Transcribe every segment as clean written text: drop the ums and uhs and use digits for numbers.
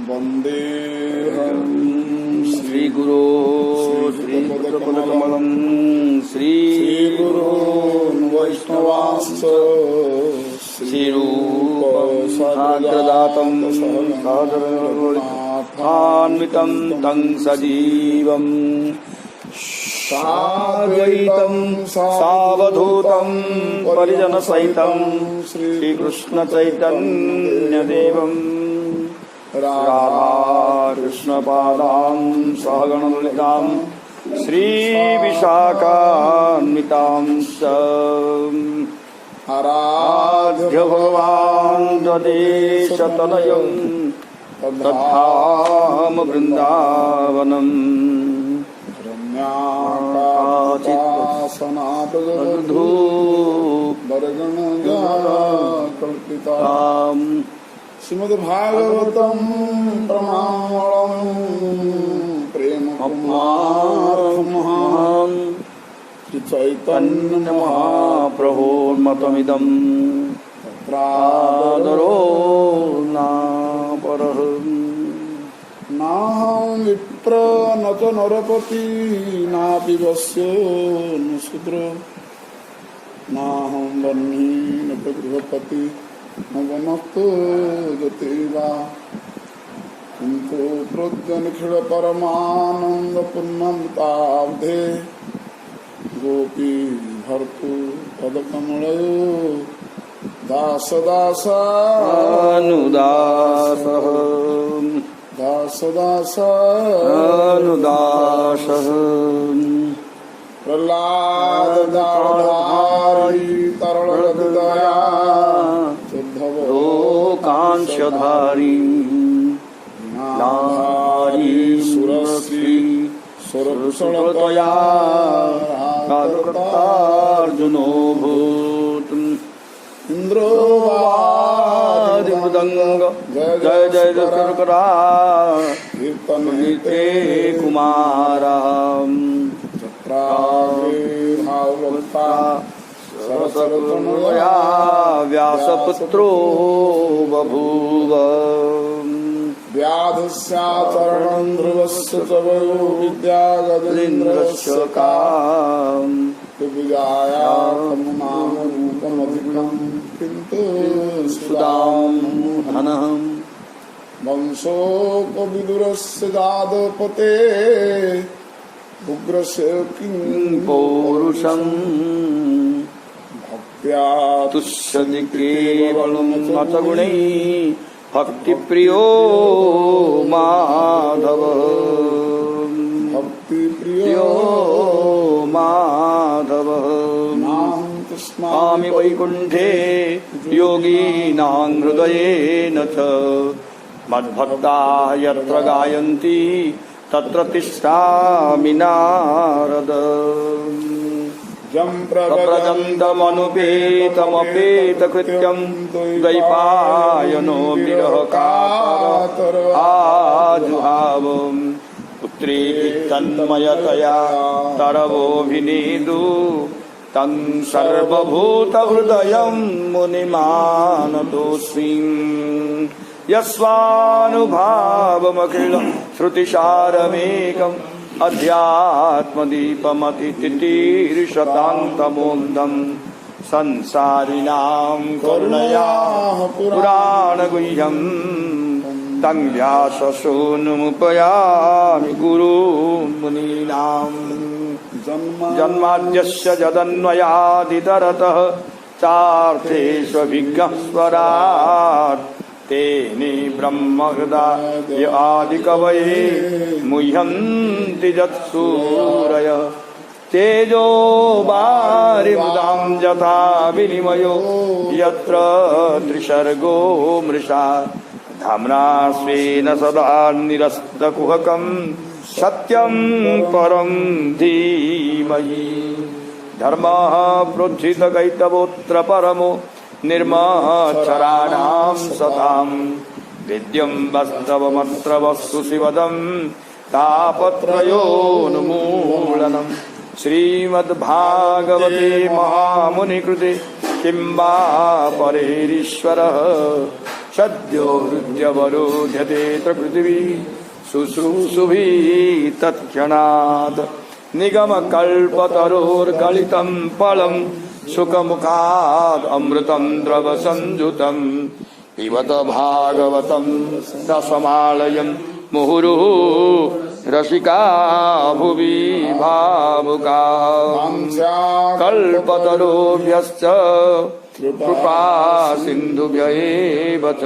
वन्देऽहं श्रीगुरो श्रीपदकमलं श्रीगुरून् वैष्णवांश्च श्रीरूपसाग्रजातं सादरान्वितं तं सजीवम् साद्वैतं सावधूतं परिजनसहितं श्रीकृष्णचैतन्यदेवम् राधाकृष्णपादां सहगणललितां श्रीविशाखान्वितांश्च आराध्य भगवान् ददेशतनयं तद्धाम वृन्दावनम् रम्याकाशनाथगणकल्पिताम् श्रीमद्भागवतं प्रमाणम् प्रेमकुमारमहान् श्रीचैतन्यमहाप्रभोन्मतमिदं तत्रादरो नापरः नाहं विप्र न च नरपति नापि वस्य न शूद्रो नाहं वह्नि न च गृहपति न वनस्तो जतेवा किन्तु प्रज्ञनिखिलपरमानन्दपूर्णमृताब्धे गोपी भर्तु पदकमलयो दासदासानुदासः दासदासानुदासः प्रह्लाददाधारी तरलगदया लोकांशधारी नारी सुरश्री सुरसुरतया काकर्तार्जुनोऽभूत् इंद्रो वादिमृदङ्ग जय जय शर्करा कीर्तनते कुमारम् भावभक्ता सरसर्वतनया व्यासपुत्रो बभूव व्याधस्याचरणं ध्रुवस्य च वयो विद्यागजेन्द्रस्य विजायामरूपमधिकं किन्तु सुदां धनम् वंशोपविदुरस्य जातपते उग्रस्य किं पौरुषम् भक्त्या तुष्यति केवलं न च गुणैः भक्तिप्रियो माधव भक्तिप्रियो माधव स्वामी वैकुण्ठे योगिनां हृदयेन च मद्भक्ता यत्र गायन्ति तत्र तिष्ठामि नारद प्रव्रजन्तमनुपेतमपेतकृत्यं द्वैपायनो विरहकातर आजुहावम् पुत्रेति तन्मयतया तरवोऽभिनेदु तं सर्वभूतहृदयं मुनिमानतोऽस्मि यस्वानुभावमखिल श्रुतिसारमेकम् अध्यात्मदीपमतितितीर्षतान्तमोन्दम् संसारिणां करुणयाः पुराणगुह्यम् तं व्याससूनुमुपयामि गुरुमुनीनाम् जन्माद्यस्य जदन्वयादितरतः चार्थेष्वभिज्ञस्वराट् तेने ब्रह्महृदाय आदिकवये मुह्यन्ति यत्सूरयः तेजो वारिमृदां यथा विनिमयो यत्र त्रिसर्गो मृषा धाम्ना स्वेन सदा निरस्तकुहकं सत्यं परं धीमहि धर्मः प्रोज्झितकैतवोऽत्र परमो निर्मच्छराणां सतां विद्यं वास्तवमत्र वस्तु शिवदं तापत्रयोन्मूलनम् श्रीमद्भागवते महामुनिकृते किं वा परेरीश्वरः सद्यो हृद्यवरोध्यते पृथिवी शुश्रूषुभिः तत्क्षणात् निगमकल्पतरोर्गलितं फलं सुखमुखात् अमृतं द्रवसंयुतं पिबत भागवतं रसमालयं मुहुरुः रसिका भुवि भावुका कल्पतरुभ्यश्च कृपा सिन्धुभ्य एव च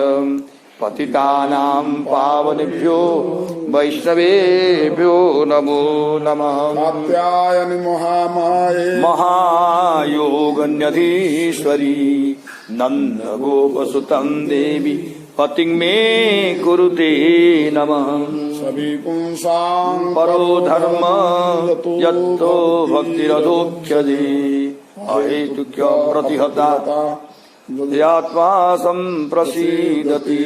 पतितानां पावनेभ्यो वैष्णवेभ्यो नमो नमः। कात्यायनि महामाये महायोगन्यधीश्वरी नंद गोपसुतं देवी पतिं मे कुरुते नमः। सभी पुंसां परो धर्म यत्तो भक्तिरधोक्षजे अहेतुक्य प्रतिहता यात्मा संप्रसीदति।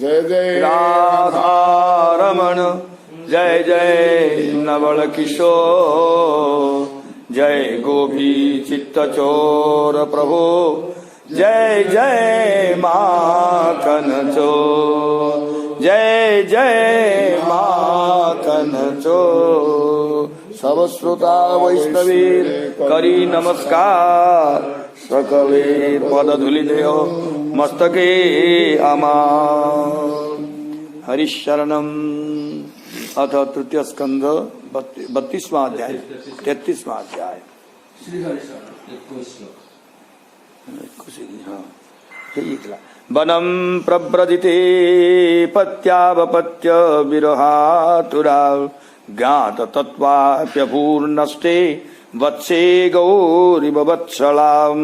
जय जय राधारमण जय जय नवल किशोर जय गोपी चित्तचोर प्रभो जय जय माखन चोर जय जय माखन चोर। सब श्रोता वैष्णवे करी नमस्कार सकले पद धूलिदेव मस्तके अमार। हरिशरणम। अथ तृतीय स्कंध 32वां अध्याय 33वां अध्याय। वनम प्रव्रजिते पत्यावपत्य विरहातुरा ज्ञात तत्वाप्यभूर्नष्टे वत्से गौरिव वत्सलाम।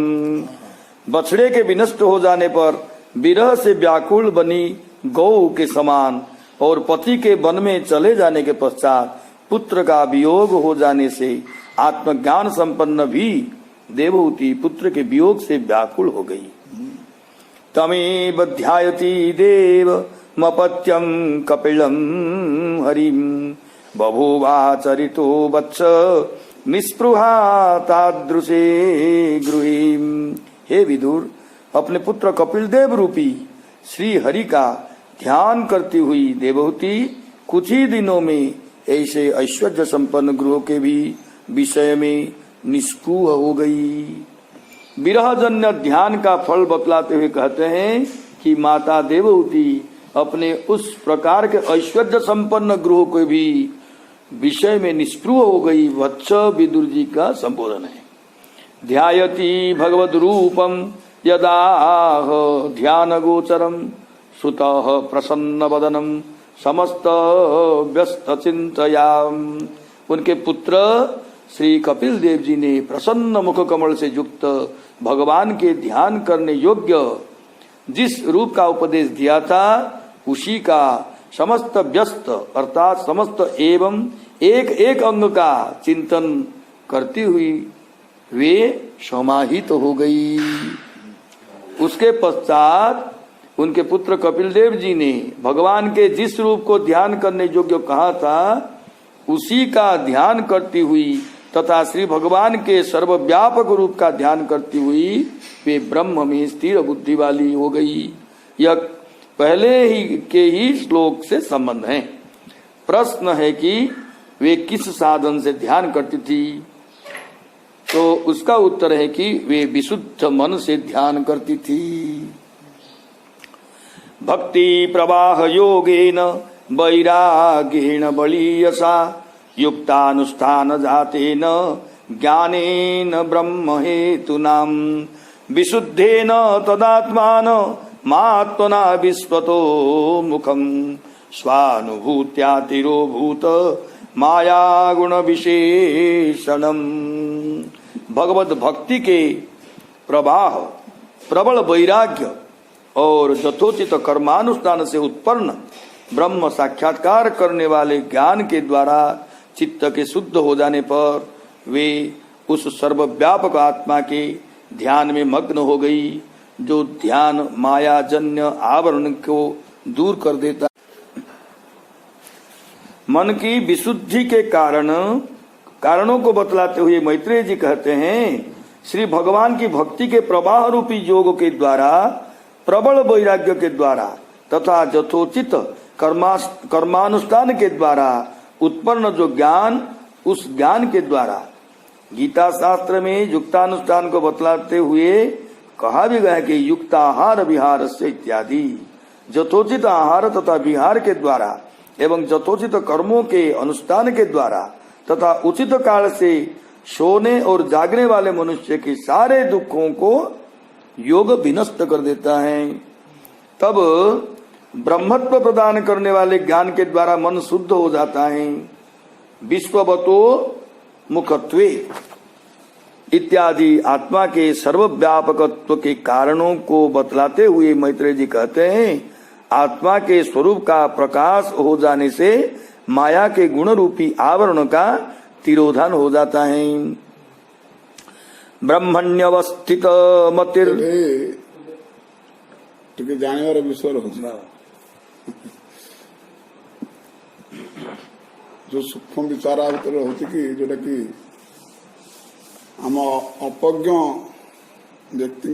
बछड़े के विनष्ट हो जाने पर विरह से व्याकुल बनी गौ के समान और पति के वन में चले जाने के पश्चात पुत्र का वियोग हो जाने से आत्मज्ञान संपन्न भी देवहूति पुत्र के वियोग से व्याकुल हो गई। तमेव ध्यायति देव मपत्यं कपिलं हरिं बभूवाचरितो वत्स निस्पृहा तादृशे गृहीम। हे विदुर, अपने पुत्र कपिल देव रूपी श्री हरि का ध्यान करती हुई देवहूति कुछ ही दिनों में ऐसे ऐश्वर्य संपन्न गृह के भी विषय में निष्क्रिय हो गई। विरहजन्य ध्यान का फल बतलाते हुए कहते हैं कि माता देवहूति अपने उस प्रकार के ऐश्वर्य संपन्न गृह के भी विषय में निष्क्रिय हो गई। वत्स विदुर जी का संबोधन है। ध्यायति भगवद रूपम यदाह ध्यान गोचरम सुतः प्रसन्न वदनम समस्त व्यस्त चिंतयाम। उनके पुत्र श्री कपिल देव जी ने प्रसन्न मुख कमल से युक्त भगवान के ध्यान करने योग्य जिस रूप का उपदेश दिया था उसी का समस्त व्यस्त अर्थात समस्त एवं एक एक अंग का चिंतन करती हुई वे समाहित हो गई। उसके पश्चात उनके पुत्र कपिल देव जी ने भगवान के जिस रूप को ध्यान करने योग्य कहा था उसी का ध्यान करती हुई तथा श्री भगवान के सर्वव्यापक रूप का ध्यान करती हुई वे ब्रह्म में स्थिर बुद्धि वाली हो गई। यह पहले ही के ही श्लोक से संबंध है। प्रश्न है कि वे किस साधन से ध्यान करती थी, तो उसका उत्तर है कि वे विशुद्ध मन से ध्यान करती थी। भक्ति प्रवाह योगेन वैराग्येण बलीयसा युक्तानुष्ठान जातेन ज्ञानेन ब्रह्म हेतुनाम विशुद्धेन तदात्मान मात्मना विश्वतो मुखम स्वानुभूत्यातिरोभूत माया गुण विशेषणम। भगवत भक्ति के प्रवाह प्रबल वैराग्य और यथोचित कर्मानुष्ठान से उत्पन्न ब्रह्म साक्षात्कार करने वाले ज्ञान के द्वारा चित्त के शुद्ध हो जाने पर वे उस सर्वव्यापक आत्मा के ध्यान में मग्न हो गई जो ध्यान मायाजन्य आवरण को दूर कर देता। मन की विशुद्धि के कारणों को बतलाते हुए मैत्रेय जी कहते हैं श्री भगवान की भक्ति के प्रवाह रूपी योग के द्वारा प्रबल वैराग्य के द्वारा तथा यथोचित कर्मानुष्ठान के द्वारा उत्पन्न जो ज्ञान, उस ज्ञान के द्वारा गीता शास्त्र में युक्तानुष्ठान को बतलाते हुए कहा भी गया कि युक्ताहार विहार से इत्यादि, यथोचित आहार तथा विहार के द्वारा एवं यथोचित कर्मों के अनुष्ठान के द्वारा तथा उचित काल से सोने और जागने वाले मनुष्य के सारे दुखों को योग विनष्ट कर देता है। तब ब्रह्मत्व प्रदान करने वाले ज्ञान के द्वारा मन शुद्ध हो जाता है। विश्ववतो मुखत्वे इत्यादि आत्मा के सर्वव्यापकत्व के कारणों को बतलाते हुए मैत्रेय जी कहते हैं, आत्मा के स्वरूप का प्रकाश हो जाने से माया के गुण रूपी आवरण का तिरोधान हो जाता है। ब्रह्मण्यवस्थित मतिर टिके जानिबार विषय रहुछि जो सूक्ष्म विचार भितर होती कि जोटा कि आम अपज्ञ व्यक्ति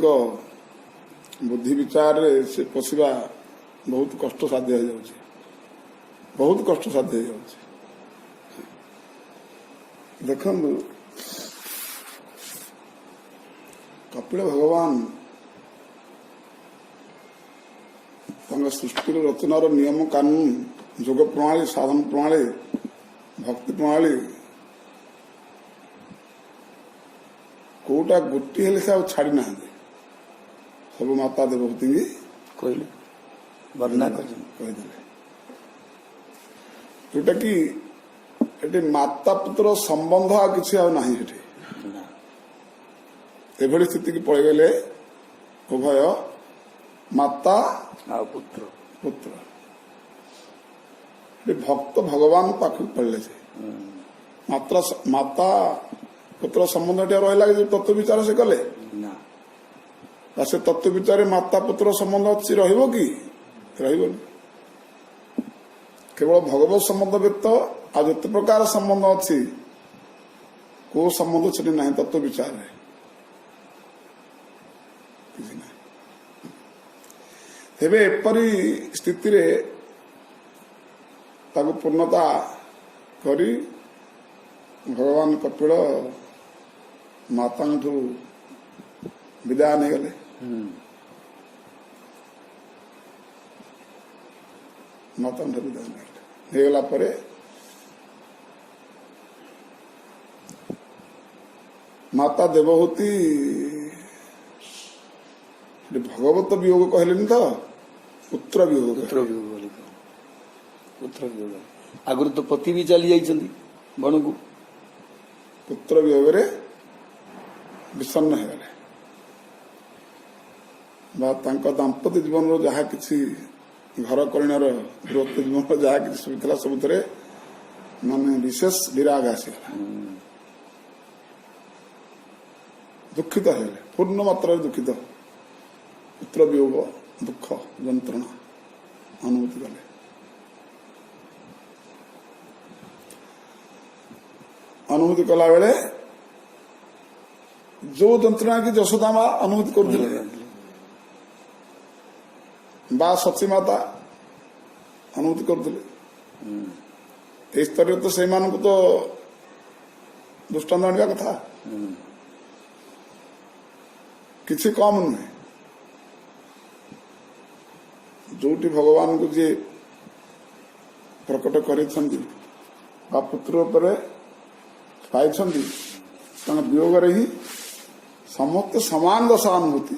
बुद्धि विचार से पशिबा बहुत कष्ट साध्य हो जाଉଛି, बहुत कष्ट साध्य हो जाଉଛି। देखंतु कपिल भगवान सृष्टि रचनार नियम कानून, योग प्रणाली, साधन प्रणाली, भक्ति प्रणाली कोटा गोटी हेले से छाड़ी ना सब माता देवहूति कहले वर्णना कहदेले जोटा कि एटी माता पुत्र संबंध आ किसी ना एभली स्थिति की पड़े गले उभय माता पुत्र पुत्र भक्त भगवान पाख पड़े मात्रा माता पुत्र संबंध रहा जो तत्व विचार से कले से तत्व विचार माता पुत्र संबंध अच्छी रहिबो कि रहिबोनी। केवल भगवत संबंध व्यक्त आ जिते प्रकार संबंध अच्छी को संबंध से ना तत्व विचार है तेबे एपरी स्थिति रे ताको पूर्णता करी भगवान कपिल माता विदाय नहीं गले। माता विदाय नहीं गला परे माता देवहूति भगवत वियोग कहले तो पुत्र वियोग आगुरी तो पति भी चली जाइछन्ती बण को पुत्र वियोग रे विषन्न हो गले दाम्पत्य जीवन रो जहा किछि घर करिणार गृहस्थ जीवन रो जहा किछि सुबितला सबुतरे माने विशेष विराग आसीगला, दुखित है पूर्ण मात्रा दुखित पुत्र वियोग दुख यंत्रणा अनुभूति कले। अनुभूति कला बेले जो यंत्रणा की यशोदा माँ अनुभूति कर बा सची माता अनुभूति करते स्तर तो से तो दृष्टांत आने कथा किसी कम नुहे। जोटी भगवान को जी प्रकट कर पुत्र पाई वियोग ही समस्त समान दशा अनुभूति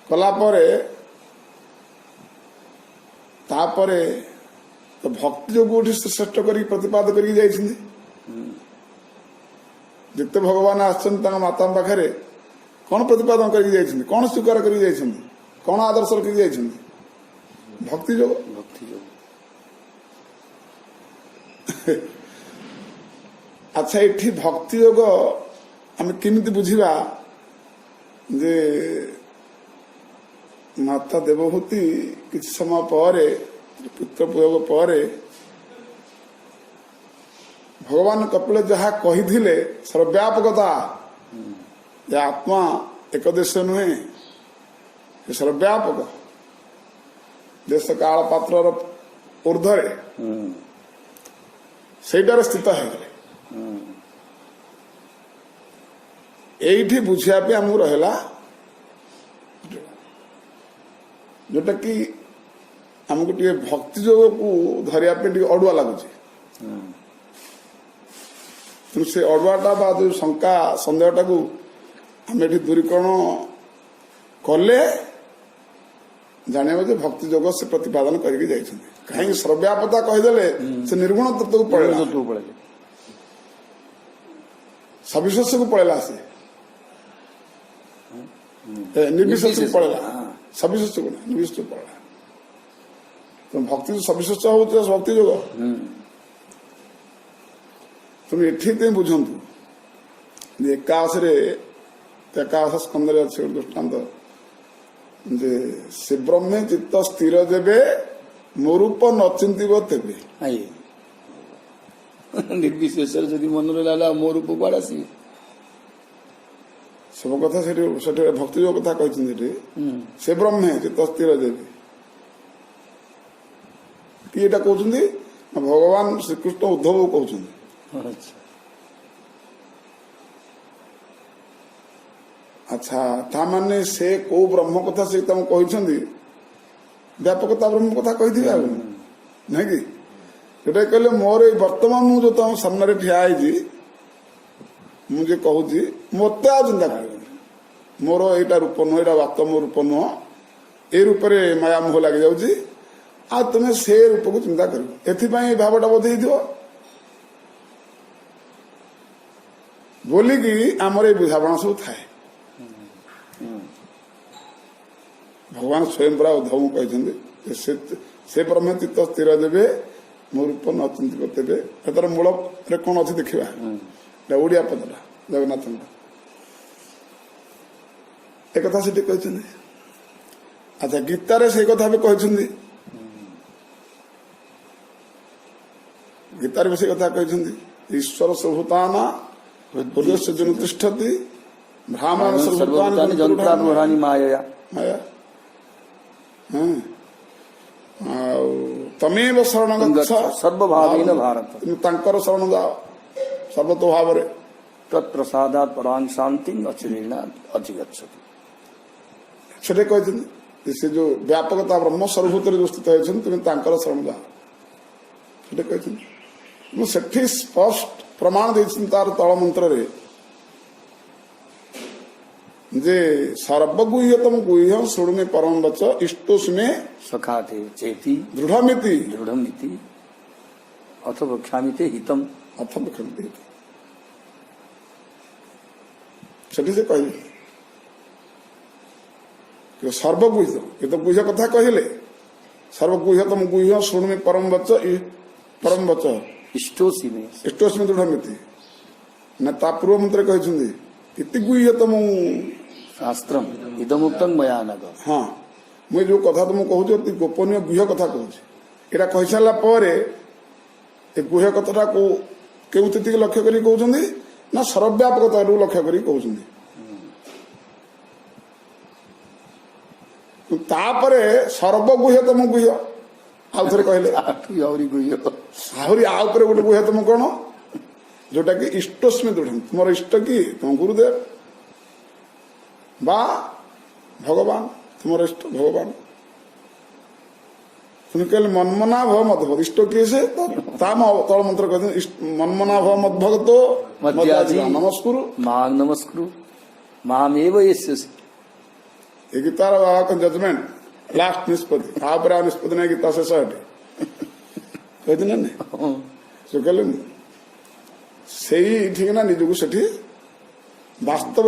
कला तापरे तो भक्ति जो गोटी श्रेष्ठ कर प्रतिपाद कर जिते भगवान आसचंद माता पाखे कौन प्रतिपादन कर कौन स्वीकार कर कौन आदर्श रखी भक्ति योग अच्छा ये भक्ति योग आम केमिति बुझिबा जे माता देवहूति किसी समय पर पुत्र प्रयोग पर भगवान कपिल जहा कही सर्वव्यापकता आत्मा ଏକ ଦେଶ ନୁହେଁ, ଏ ସର୍ବବ୍ୟାପକ ଦେଶ କାଳ ପାତ୍ରର ଊର୍ଦ୍ଧ୍ୱରେ ସେଇଟାରେ ସ୍ଥିତ ହେଇଗଲେ। ଏଇଠି ବୁଝିବା ପାଇଁ ଆମକୁ ରହିଲା ଯୋଉଟା କି ଆମକୁ ଟିକେ ଭକ୍ତି ଯୋଗକୁ ଧରିବା ପାଇଁ ଟିକେ ଅଡୁଆ ଲାଗୁଛି। ତେଣୁ ସେ ଅଡୁଆଟା ବା ଯୋଉ ଶଙ୍କା ସନ୍ଦେହଟାକୁ ଆମେ ଏଠି ଦୂରୀକରଣ କଲେ ଜାଣିବା ଯେ ଭକ୍ତି ଯୋଗ ସେ ପ୍ରତିପାଦନ କରିକି ଯାଇଛନ୍ତି। କାହିଁକି ସର୍ବବ୍ୟାପତା କହିଦେଲେ ସେ ନିର୍ଗୁଣ ତତ୍ତ୍ୱକୁ ପଳେଇଲା, ସବିଶେଷକୁ ପଳେଇଲା, ସେ ନିର୍ବିଶେଷକୁ ପଳେଇଲା, ସବିଶେଷକୁ ନା ନିର୍ବିଶେଷକୁ ପଳେଇଲା। ଭକ୍ତି ସବିଶେଷ ହଉଛି ଭକ୍ତି ଯୋଗ। ତେଣୁ ଏଠି ବୁଝନ୍ତୁ ଯେ ଏକାଦଶ ସ୍କନ୍ଧରେ ଅଛି ଗୋଟେ ଦୃଷ୍ଟାନ୍ତ ଯେ ସେ ବ୍ରହ୍ମେ ଚିତ୍ତ ସ୍ଥିର ଯେବେ ମୋ ରୂପ ନ ଚିନ୍ତିବ ତେବେ। ନିର୍ବିଶେଷରେ ଯଦି ମନରେ ଲାଗିଲା ମୋ ରୂପ କୁଆଡେ ଆସିବେ? ସବୁ କଥା ସେଠି ଭକ୍ତି ଯୋଗ କଥା କହିଛନ୍ତି। ସେଠି ସେ ବ୍ରହ୍ମେ ଚିତ୍ତ ସ୍ଥିର ଯେବେ କିଏ ଏଟା କହୁଛନ୍ତି? ଭଗବାନ ଶ୍ରୀକୃଷ୍ଣ ଉଦ୍ଧବକୁ କହୁଛନ୍ତି। ଆଚ୍ଛା, ତାମାନେ ସେ କୋଉ ବ୍ରହ୍ମ କଥା ସେ ତାଙ୍କୁ କହିଛନ୍ତି? ବ୍ୟାପକତା ବ୍ରହ୍ମ କଥା କହିଥିବେ ଆଉ ନାଇଁ କି? ଯୋଉଟା କହିଲେ ମୋର ଏଇ ବର୍ତ୍ତମାନ ମୁଁ ଯୋଉ ତମ ସାମ୍ନାରେ ଠିଆ ହେଇଛି, ମୁଁ ଯେ କହୁଛି ମତେ ଆଉ ଚିନ୍ତା କରିବନି, ମୋର ଏଇଟା ରୂପ ନୁହଁ, ଏଇଟା ବାସ୍ତବ ମୋ ରୂପ ନୁହଁ, ଏଇ ରୂପରେ ମାୟା ମୋହ ଲାଗି ଯାଉଛି, ଆଉ ତୁମେ ସେ ରୂପକୁ ଚିନ୍ତା କରିବ। ଏଥିପାଇଁ ଏ ଭାବଟା ବୋଧ ହେଇଥିବ ବୋଲିକି ଆମର ଏଇ ବୁଝାବଣା ସବୁ ଥାଏ। ଭଗବାନ ସ୍ୱୟଂ ପରା ଉଦ୍ଧବଙ୍କୁ କହିଛନ୍ତି ସେ ବ୍ରହ୍ମ ଚିତ୍ତ ସ୍ଥିର ଦେବେ ମୋ ରୂପ ନ ଚିନ୍ତିବ ତେବେ। ଏଥର ମୂଳରେ କଣ ଅଛି ଦେଖିବା, ଏଟା ଓଡିଆ ପଦଟା ଜଗନ୍ନାଥଙ୍କ ଏକଥା ସେଠି କହିଛନ୍ତି। ଆଚ୍ଛା, ଗୀତାରେ ସେଇ କଥା ବି କହିଛନ୍ତି। ଗୀତାରେ ବି ସେଇ କଥା କହିଛନ୍ତି, ଈଶ୍ୱର ସର୍ଭୂତାନା ହୃଦୟସ୍ୟ ଜନ ତିଷ୍ଠତି ଭ୍ରାମଣ ସର୍ଭୂତାନି ଯନ୍ତ୍ରାବଧାନି ମାୟା। ମାୟା ଆଉ ତମେବ ଶରଣ ଗଚ୍ଛ ସର୍ବଭାବେନ ଭାରତ। ତାଙ୍କର ଶରଣ ଯାଅ ସର୍ବତ ଭାବରେ। ତତ୍ପ୍ରସାଦାତ୍ ପରାଂ ଶାନ୍ତି ଅଚିରେଣ ଅଧିଗଚ୍ଛତି। ସେଠି କହିଛନ୍ତି ସେ ଯୋଉ ବ୍ୟାପକତା ବ୍ରହ୍ମ ସର୍ବଭୂତରେ ଯୋଉ ସ୍ଥିତ ହେଇଛନ୍ତି ତୁମେ ତାଙ୍କର ଶରଣ ଯାଅ, ସେଠି କହିଛନ୍ତି। ମୁଁ ସେଠି ସ୍ପଷ୍ଟ ପ୍ରମାଣ ଦେଇଛନ୍ତି ତାର ତଳ ମନ୍ତ୍ରରେ ଯେ ସର୍ବଗୁହ୍ୟତମ ଗୁହ୍ୟ ଶୃଣୁମେ ପରମ ବଚ ଇଷ୍ଟୋସ୍ମେ ସଖାତେ ଚେତି ଦୃଢମିତି ଦୃଢମିତି ଅଥ ବକ୍ଷ୍ୟାମିତେ ହିତମ୍। ଅଥ ବକ୍ଷ୍ୟାମିତେ ହିତମ୍ ସେଠି ସେ କହିଲେ ସର୍ବଗୁହ୍ୟ, ଏ ତ ଗୁହ୍ୟ କଥା କହିଲେ। ସର୍ବଗୁହ୍ୟତମ ଗୁହ୍ୟ ଶୃଣୁମେ ପରମ ବଚ ଇଷ୍ଟୋସ୍ମେ ଦୃଢମିତି ନା ତା ପୂର୍ବ ମନ୍ତ୍ର କହିଛନ୍ତି ଇତି ଗୁହ୍ୟତମ ଶାସ୍ତ୍ରମ୍ ଇଦମୁକ୍ତଂ ମୟା ନଘ। ହଁ, ମୁଁ ଯୋଉ କଥା ତୁମକୁ କହୁଛି ଅତି ଗୋପନୀୟ ଗୁହ୍ୟ କଥା କହୁଛି। ଏଇଟା କହିସାରିଲା ପରେ ଏ ଗୁହ୍ୟ କଥାଟାକୁ କେଉଁ ସ୍ଥିତିକି ଲକ୍ଷ୍ୟ କରି କହୁଛନ୍ତି ନା ସର୍ବବ୍ୟାପକତାକୁ ଲକ୍ଷ୍ୟ କରି କହୁଛନ୍ତି। ତାପରେ ସର୍ବଗୁହ୍ୟତମ ଗୁହ୍ୟ ଆଉ ଥରେ କହିଲେ, ଆହୁରି ଗୁହ୍ୟ, ଆହୁରି ଆଉ ଉପରେ ଗୋଟେ ଗୁହ୍ୟତମ କଣ, ଯୋଉଟା କି ଇଷ୍ଟୋସ୍ମି ଦୃଢ। ତୁମର ଇଷ୍ଟ କି ତୁମ ଗୁରୁଦେବ ବା ଭଗବାନ, ତୁମର ଇଷ୍ଟ ଭଗବାନ। তুমি କହିଲେ ମନ୍ମନା ଭବ ମଦଭକ୍ତ। ଇଷ୍ଟ କିଏ ସେ? ତା ତଳ ମନ୍ତ୍ର କହିଛନ୍ତି ମନ୍ମନା ଭବ ମଦଭକ୍ତ ନମସ୍କୁରୁ ମାଂ ନମସ୍କୁରୁ ମାମେବ ୟସ୍ୟସି। ଏ ଗୀତାର ଜଜମେଣ୍ଟ ଲାଷ୍ଟ ନିଷ୍ପତ୍ତି, ତାପରେ ଆଉ ନିଷ୍ପତ୍ତି ନାହିଁ, ଗୀତା ଶେଷ ଏଠି କହିଛି ନା ନାଇଁ? ସେ କହିଲେ ସେଇଠିକିନା ନିଜକୁ ସେଠି ବାସ୍ତବ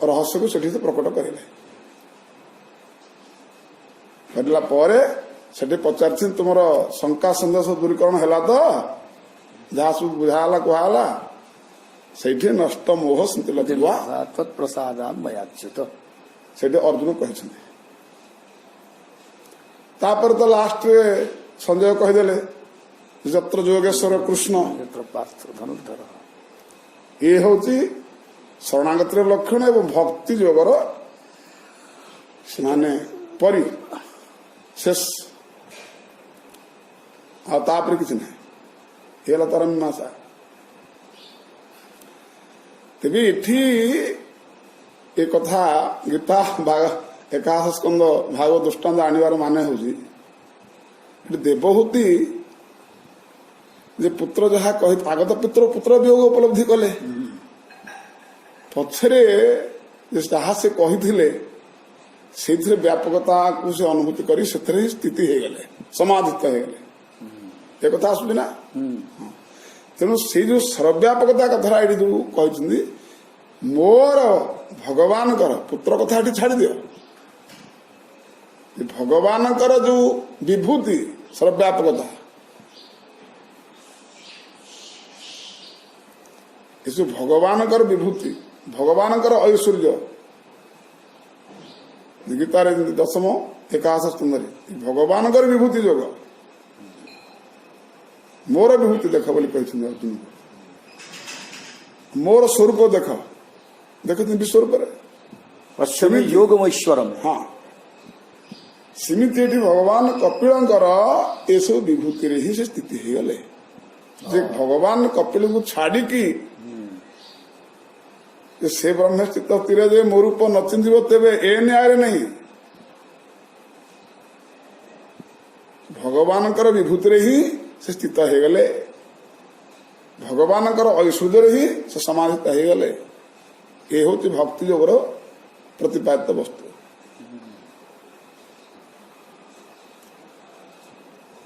ରହସ୍ୟକୁ ସେଠି ସେ ପ୍ରକଟ କରିଲେ। କରିଲା ପରେ ସେଠି ପଚାରିଛନ୍ତି ତୁମର ଶଙ୍କା ସନ୍ଦେହ ଦୂରୀକରଣ ହେଲା ତ? ଯାହା ସବୁ ବୁଝା ହେଲା କୁହାହେଲା ସେଇଠି ନଷ୍ଟ ମୋହ ସ୍ମୃତି ଲଗିବା ତତ୍ପ୍ରସାଦାତ୍ ମୟାଚ୍ୟୁତ ସେଇଠି ଅର୍ଜୁନ କହିଛନ୍ତି। ତାପରେ ତ ଲାଷ୍ଟରେ ସଞ୍ଜୟ କହିଦେଲେ ଯତ୍ର ଯୋଗେଶ୍ୱର କୃଷ୍ଣ ପାର୍ଥ ଧନୁର୍ଦ୍ଧର। ଇଏ ହଉଛି ଶରଣାଗତିର ଲକ୍ଷଣ ଏବଂ ଭକ୍ତି ଯୋଗର ସେମାନେ ପରି ଶେଷ ଆଉ ତାପରେ କିଛି ନାହିଁ। ଏ ହେଲା ତାର ମୀମାଂସା। ତେବେ ଏଠି ଏ କଥା ଗୀତା ଏକାଦଶ ସ୍କନ୍ଧ ଭାଗବତ ଦୃଷ୍ଟାନ୍ତ ଆଣିବାର ମାନେ ହଉଛି ଏଠି ଦେବହୂତି ଯେ ପୁତ୍ର ଯାହା କହି ଆଗ ତ ପୁତ୍ର ବିୟୋଗ ଉପଲବ୍ଧି କଲେ, ପଛରେ ଯାହା ସେ କହିଥିଲେ ସେଇଥିରେ ବ୍ୟାପକତାକୁ ସେ ଅନୁଭୂତି କରି ସେଥିରେ ହିଁ ସ୍ଥିତି ହେଇଗଲେ, ସମାଧିତ ହେଇଗଲେ। ଏ କଥା ଆସୁଛି ନା? ତେଣୁ ସେଇ ଯୋଉ ସର୍ବବ୍ୟାପକତା କଥାଟା ଏଠି ଯୋଉ କହିଛନ୍ତି, ମୋର ଭଗବାନଙ୍କର ପୁତ୍ର କଥା ଏଠି ଛାଡ଼ିଦିଅ, ଭଗବାନଙ୍କର ଯୋଉ ବିଭୂତି ସର୍ବବ୍ୟାପକତା, ଏସବୁ ଭଗବାନଙ୍କର ବିଭୂତି, ଭଗବାନଙ୍କର ଐଶ୍ୱର୍ଯ୍ୟ, ଗୀତାରେ ଯେମିତି ଦଶମ ଏକାଦଶ ସ୍କନ୍ଧରେ ଭଗବାନଙ୍କର ବିଭୂତି ଯୋଗ ମୋର ବିଭୂତି ଦେଖ ବୋଲି କହିଛନ୍ତି ଅର୍ଜୁନକୁ। ମୋର ସ୍ୱରୂପ ଦେଖ, ଦେଖୁଛନ୍ତି ବିଶ୍ୱରୂପରେ ପଶ୍ଚିମ ଯୋଗମୈଶ୍ୱରମ। ହଁ, ସେମିତି ଏଠି ଭଗବାନ କପିଳଙ୍କର ଏସବୁ ବିଭୂତିରେ ହିଁ ସେ ସ୍ଥିତି ହେଇଗଲେ। ଯେ ଭଗବାନ କପିଳଙ୍କୁ ଛାଡିକି ସେ ବ୍ରହ୍ମସ୍ଥିତ ସ୍ଥିର ଯେ ମୋ ରୂପ ନ ଚିନ୍ତିବ ତେବେ ଏ ନ୍ୟାୟରେ ନାହିଁ, ଭଗବାନଙ୍କର ବିଭୂତିରେ ହିଁ ସେ ସ୍ଥିତ ହେଇଗଲେ, ଭଗବାନଙ୍କର ଐଶ୍ୱର୍ଯ୍ୟରେ ହିଁ ସେ ସମାଧିତ ହେଇଗଲେ। ଏ ହଉଛି ଭକ୍ତି ଯୋଗର ପ୍ରତିପାଦିତ ବସ୍ତୁ।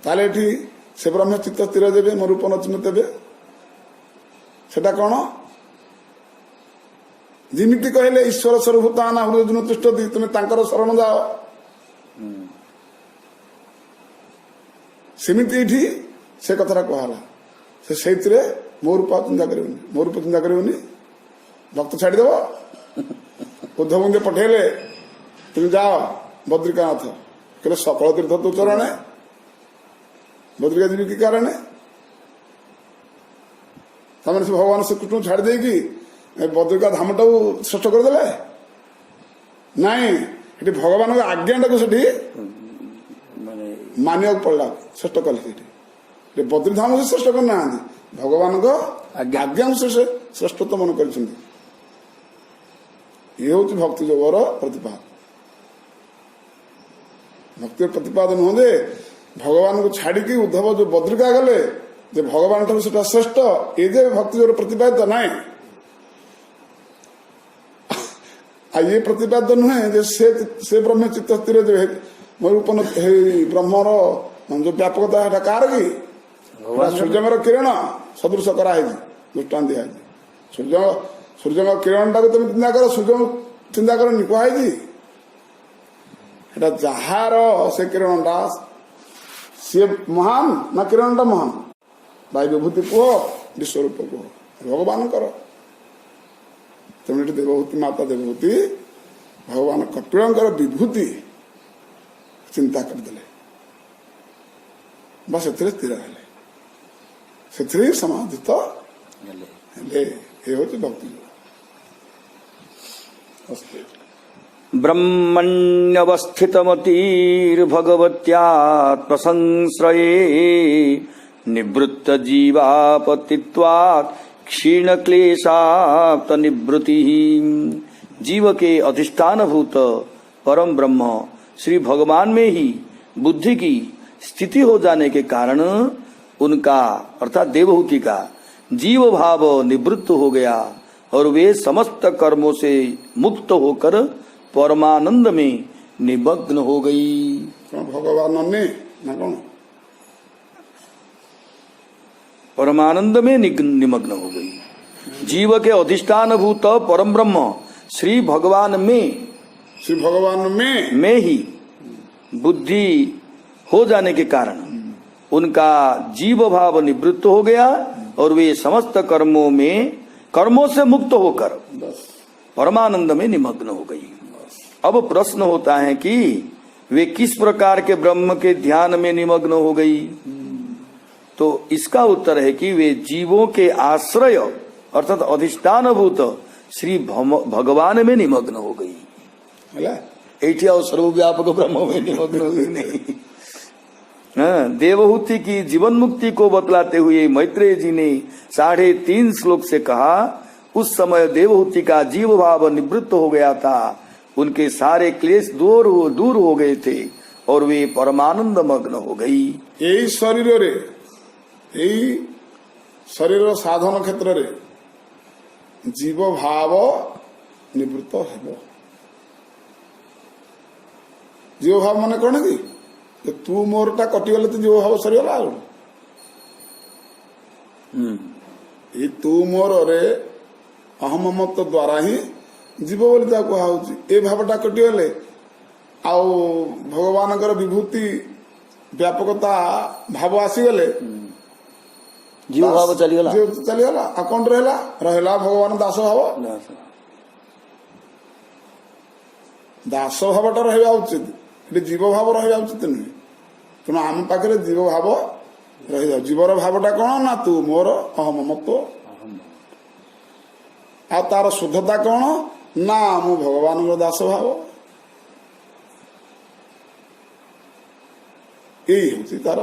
ତାହେଲେ ଏଠି ସେ ବ୍ରହ୍ମସ୍ଥିତ ସ୍ଥିର ଦେବେ ମୋ ରୂପ ନ ଚିହ୍ନ ତେବେ, ସେଟା କଣ? ଯେମିତି କହିଲେ ଈଶ୍ୱର ସର୍ବଭୂତାନା ହୃଦୟ ତିଷ୍ଠତି, ତୁମେ ତାଙ୍କର ଶରଣ ଯାଅ, ସେମିତି ଏଠି ସେ କଥାଟା କୁହାହେଲା। ସେ ସେଇଥିରେ ମୋ ରୂପ ଚିନ୍ତା କରିବନି, ମୋ ରୂପ ଚିନ୍ତା କରିବନି, ଭକ୍ତ ଛାଡ଼ିଦେବ। ଉଦ୍ଧବଙ୍କୁ ପଠେଇଲେ তুমি যাও বদ্রিকানাথ, କହିଲେ ସକଳ ତୀର୍ଥ ତୁ ଚରଣେ, ବଦ୍ରିକା ଯିବି କି କାରଣେ? ତାମାନେ ସେ ଭଗବାନ ଶ୍ରୀକୃଷ୍ଣଙ୍କୁ ଛାଡ଼ି ଦେଇକି ବଦ୍ରିକା ଧାମଟାକୁ ଶ୍ରେଷ୍ଠ କରିଦେଲେ? ନାଇଁ, ସେଠି ଭଗବାନଙ୍କ ଆଜ୍ଞାଟାକୁ ସେଠି ମାନିବାକୁ ପଡିଲା, ଶ୍ରେଷ୍ଠ କଲେ। ସେଠି ବଦ୍ରିଧାମ ସେ ଶ୍ରେଷ୍ଠ କରିନାହାନ୍ତି, ଭଗବାନଙ୍କ ଆଜ୍ଞାକୁ ସେ ଶ୍ରେଷ୍ଠତ୍ୱ ମନେ କରିଛନ୍ତି। ଇଏ ହଉଛି ଭକ୍ତି ଯୋଗର ପ୍ରତିପାଦ। ଭକ୍ତିର ପ୍ରତିପାଦ ନୁହଁ ଯେ ଭଗବାନଙ୍କୁ ଛାଡିକି ଉଦ୍ଧବ ଯୋଉ ବଦ୍ରିକା ଗଲେ ଯେ ଭଗବାନ ଠାରୁ ସେଟା ଶ୍ରେଷ୍ଠ, ଏ ଯେ ଭକ୍ତି ଯୋଗର ପ୍ରତିପାଦିତ ନାହିଁ। ଆଉ ଇଏ ପ୍ରତିପାଦ ନୁହେଁ ଯେ ସେ ବ୍ରହ୍ମ ଚିତ୍ତ ସ୍ଥିର ଯେ ମରୁପନ ବ୍ରହ୍ମର ଯୋଉ ବ୍ୟାପକତା ସେଟା କାହାର କି? ସୂର୍ଯ୍ୟଙ୍କର କିରଣ ସଦୃଶ କରାହେଇଛି, ଦୃଷ୍ଟାନ୍ତ ଦିଆହେଇଛି। ସୂର୍ଯ୍ୟଙ୍କ କିରଣଟାକୁ ତମେ ଚିନ୍ତା କର, ସୂର୍ଯ୍ୟଙ୍କୁ ଚିନ୍ତା କରନି କୁହାହେଇଛି। ସେଟା ଯାହାର ସେ କିରଣଟା ସିଏ ମହାନ ନା କିରଣଟା ମହାନ? ବାୟୁ ବିଭୂତି କୁହ, ବିଶ୍ୱରୂପ କୁହ, ଭଗବାନଙ୍କର। ତେଣୁ ଏଠି ଦେବଭୂତି ମାତା ଦେବଭୂତି ଭଗବାନ କପିଳଙ୍କର ବିଭୂତି ଚିନ୍ତା କରିଦେଲେ ବା ସେଥିରେ ସ୍ଥିର ହେଲେ, ସେଥିରେ ସମାଧିତ ହେଲେ। ଏ ହଉଛି ଭକ୍ତି। ब्रह्मण्यवस्थितमतिर्भगवत्यात्मसंश्रये निवृत्त जीवापतित्वात् क्षीण क्लेशाप्त निवृत्ति। जीव के अधिष्ठानभूत परम ब्रह्म श्री भगवान में ही बुद्धि की स्थिति हो जाने के कारण उनका अर्थात देवहूति का जीव भाव निवृत्त हो गया और वे समस्त कर्मों से मुक्त होकर परमानंद में निमग्न हो गई। भगवान ने ना कौन परमानंद में निमग्न हो गई। जीव के अधिष्ठान भूत परम ब्रह्म श्री भगवान में ही बुद्धि हो जाने के कारण उनका जीव भाव निवृत्त हो गया और वे समस्त कर्मों से मुक्त होकर परमानंद में निमग्न हो गई। अब प्रश्न होता है कि वे किस प्रकार के ब्रह्म के ध्यान में निमग्न हो गई? तो इसका उत्तर है कि वे जीवों के आश्रय अर्थात अधिष्ठानभूत श्री भगवान में निमग्न हो गई। एठी आओ सर्वव्यापक ब्रह्म में निमग्न हुई नहीं। हाँ, देवहूति की जीवन मुक्ति को बतलाते हुए मैत्रेय जी ने 3.5 श्लोक से कहा, उस समय देवहूति का जीव भाव निवृत्त हो गया था, उनके सारे क्लेश दूर हो गए थे और वे परमानंद मग्न हो गई। यही शरीर साधन क्षेत्र रे जीव भाव निवृत्त हेब। जीव भाव माने कौन कि तू मोरटा कटिगले तो जीव भाव सरीगला। ये तू मोर रे अहम मत द्वारा ही जीव बोली कहुची। ए भावटा कटिगले आउ भगवान विभूति व्यापकता भाव आसीगले जीव भाव चलीगला। आ कौन रहा भगवान दास भाव। दास भावटा रहा उचित, जीव भाव रहा उचित नुहे। तेणु आम पाखे जीव भाव रही जाओ। जीवर भावटा कौन ना तू मोर अहम मत, आ तार शुद्धता कौन ना मु भगवान दास भाव। यही हूँ तार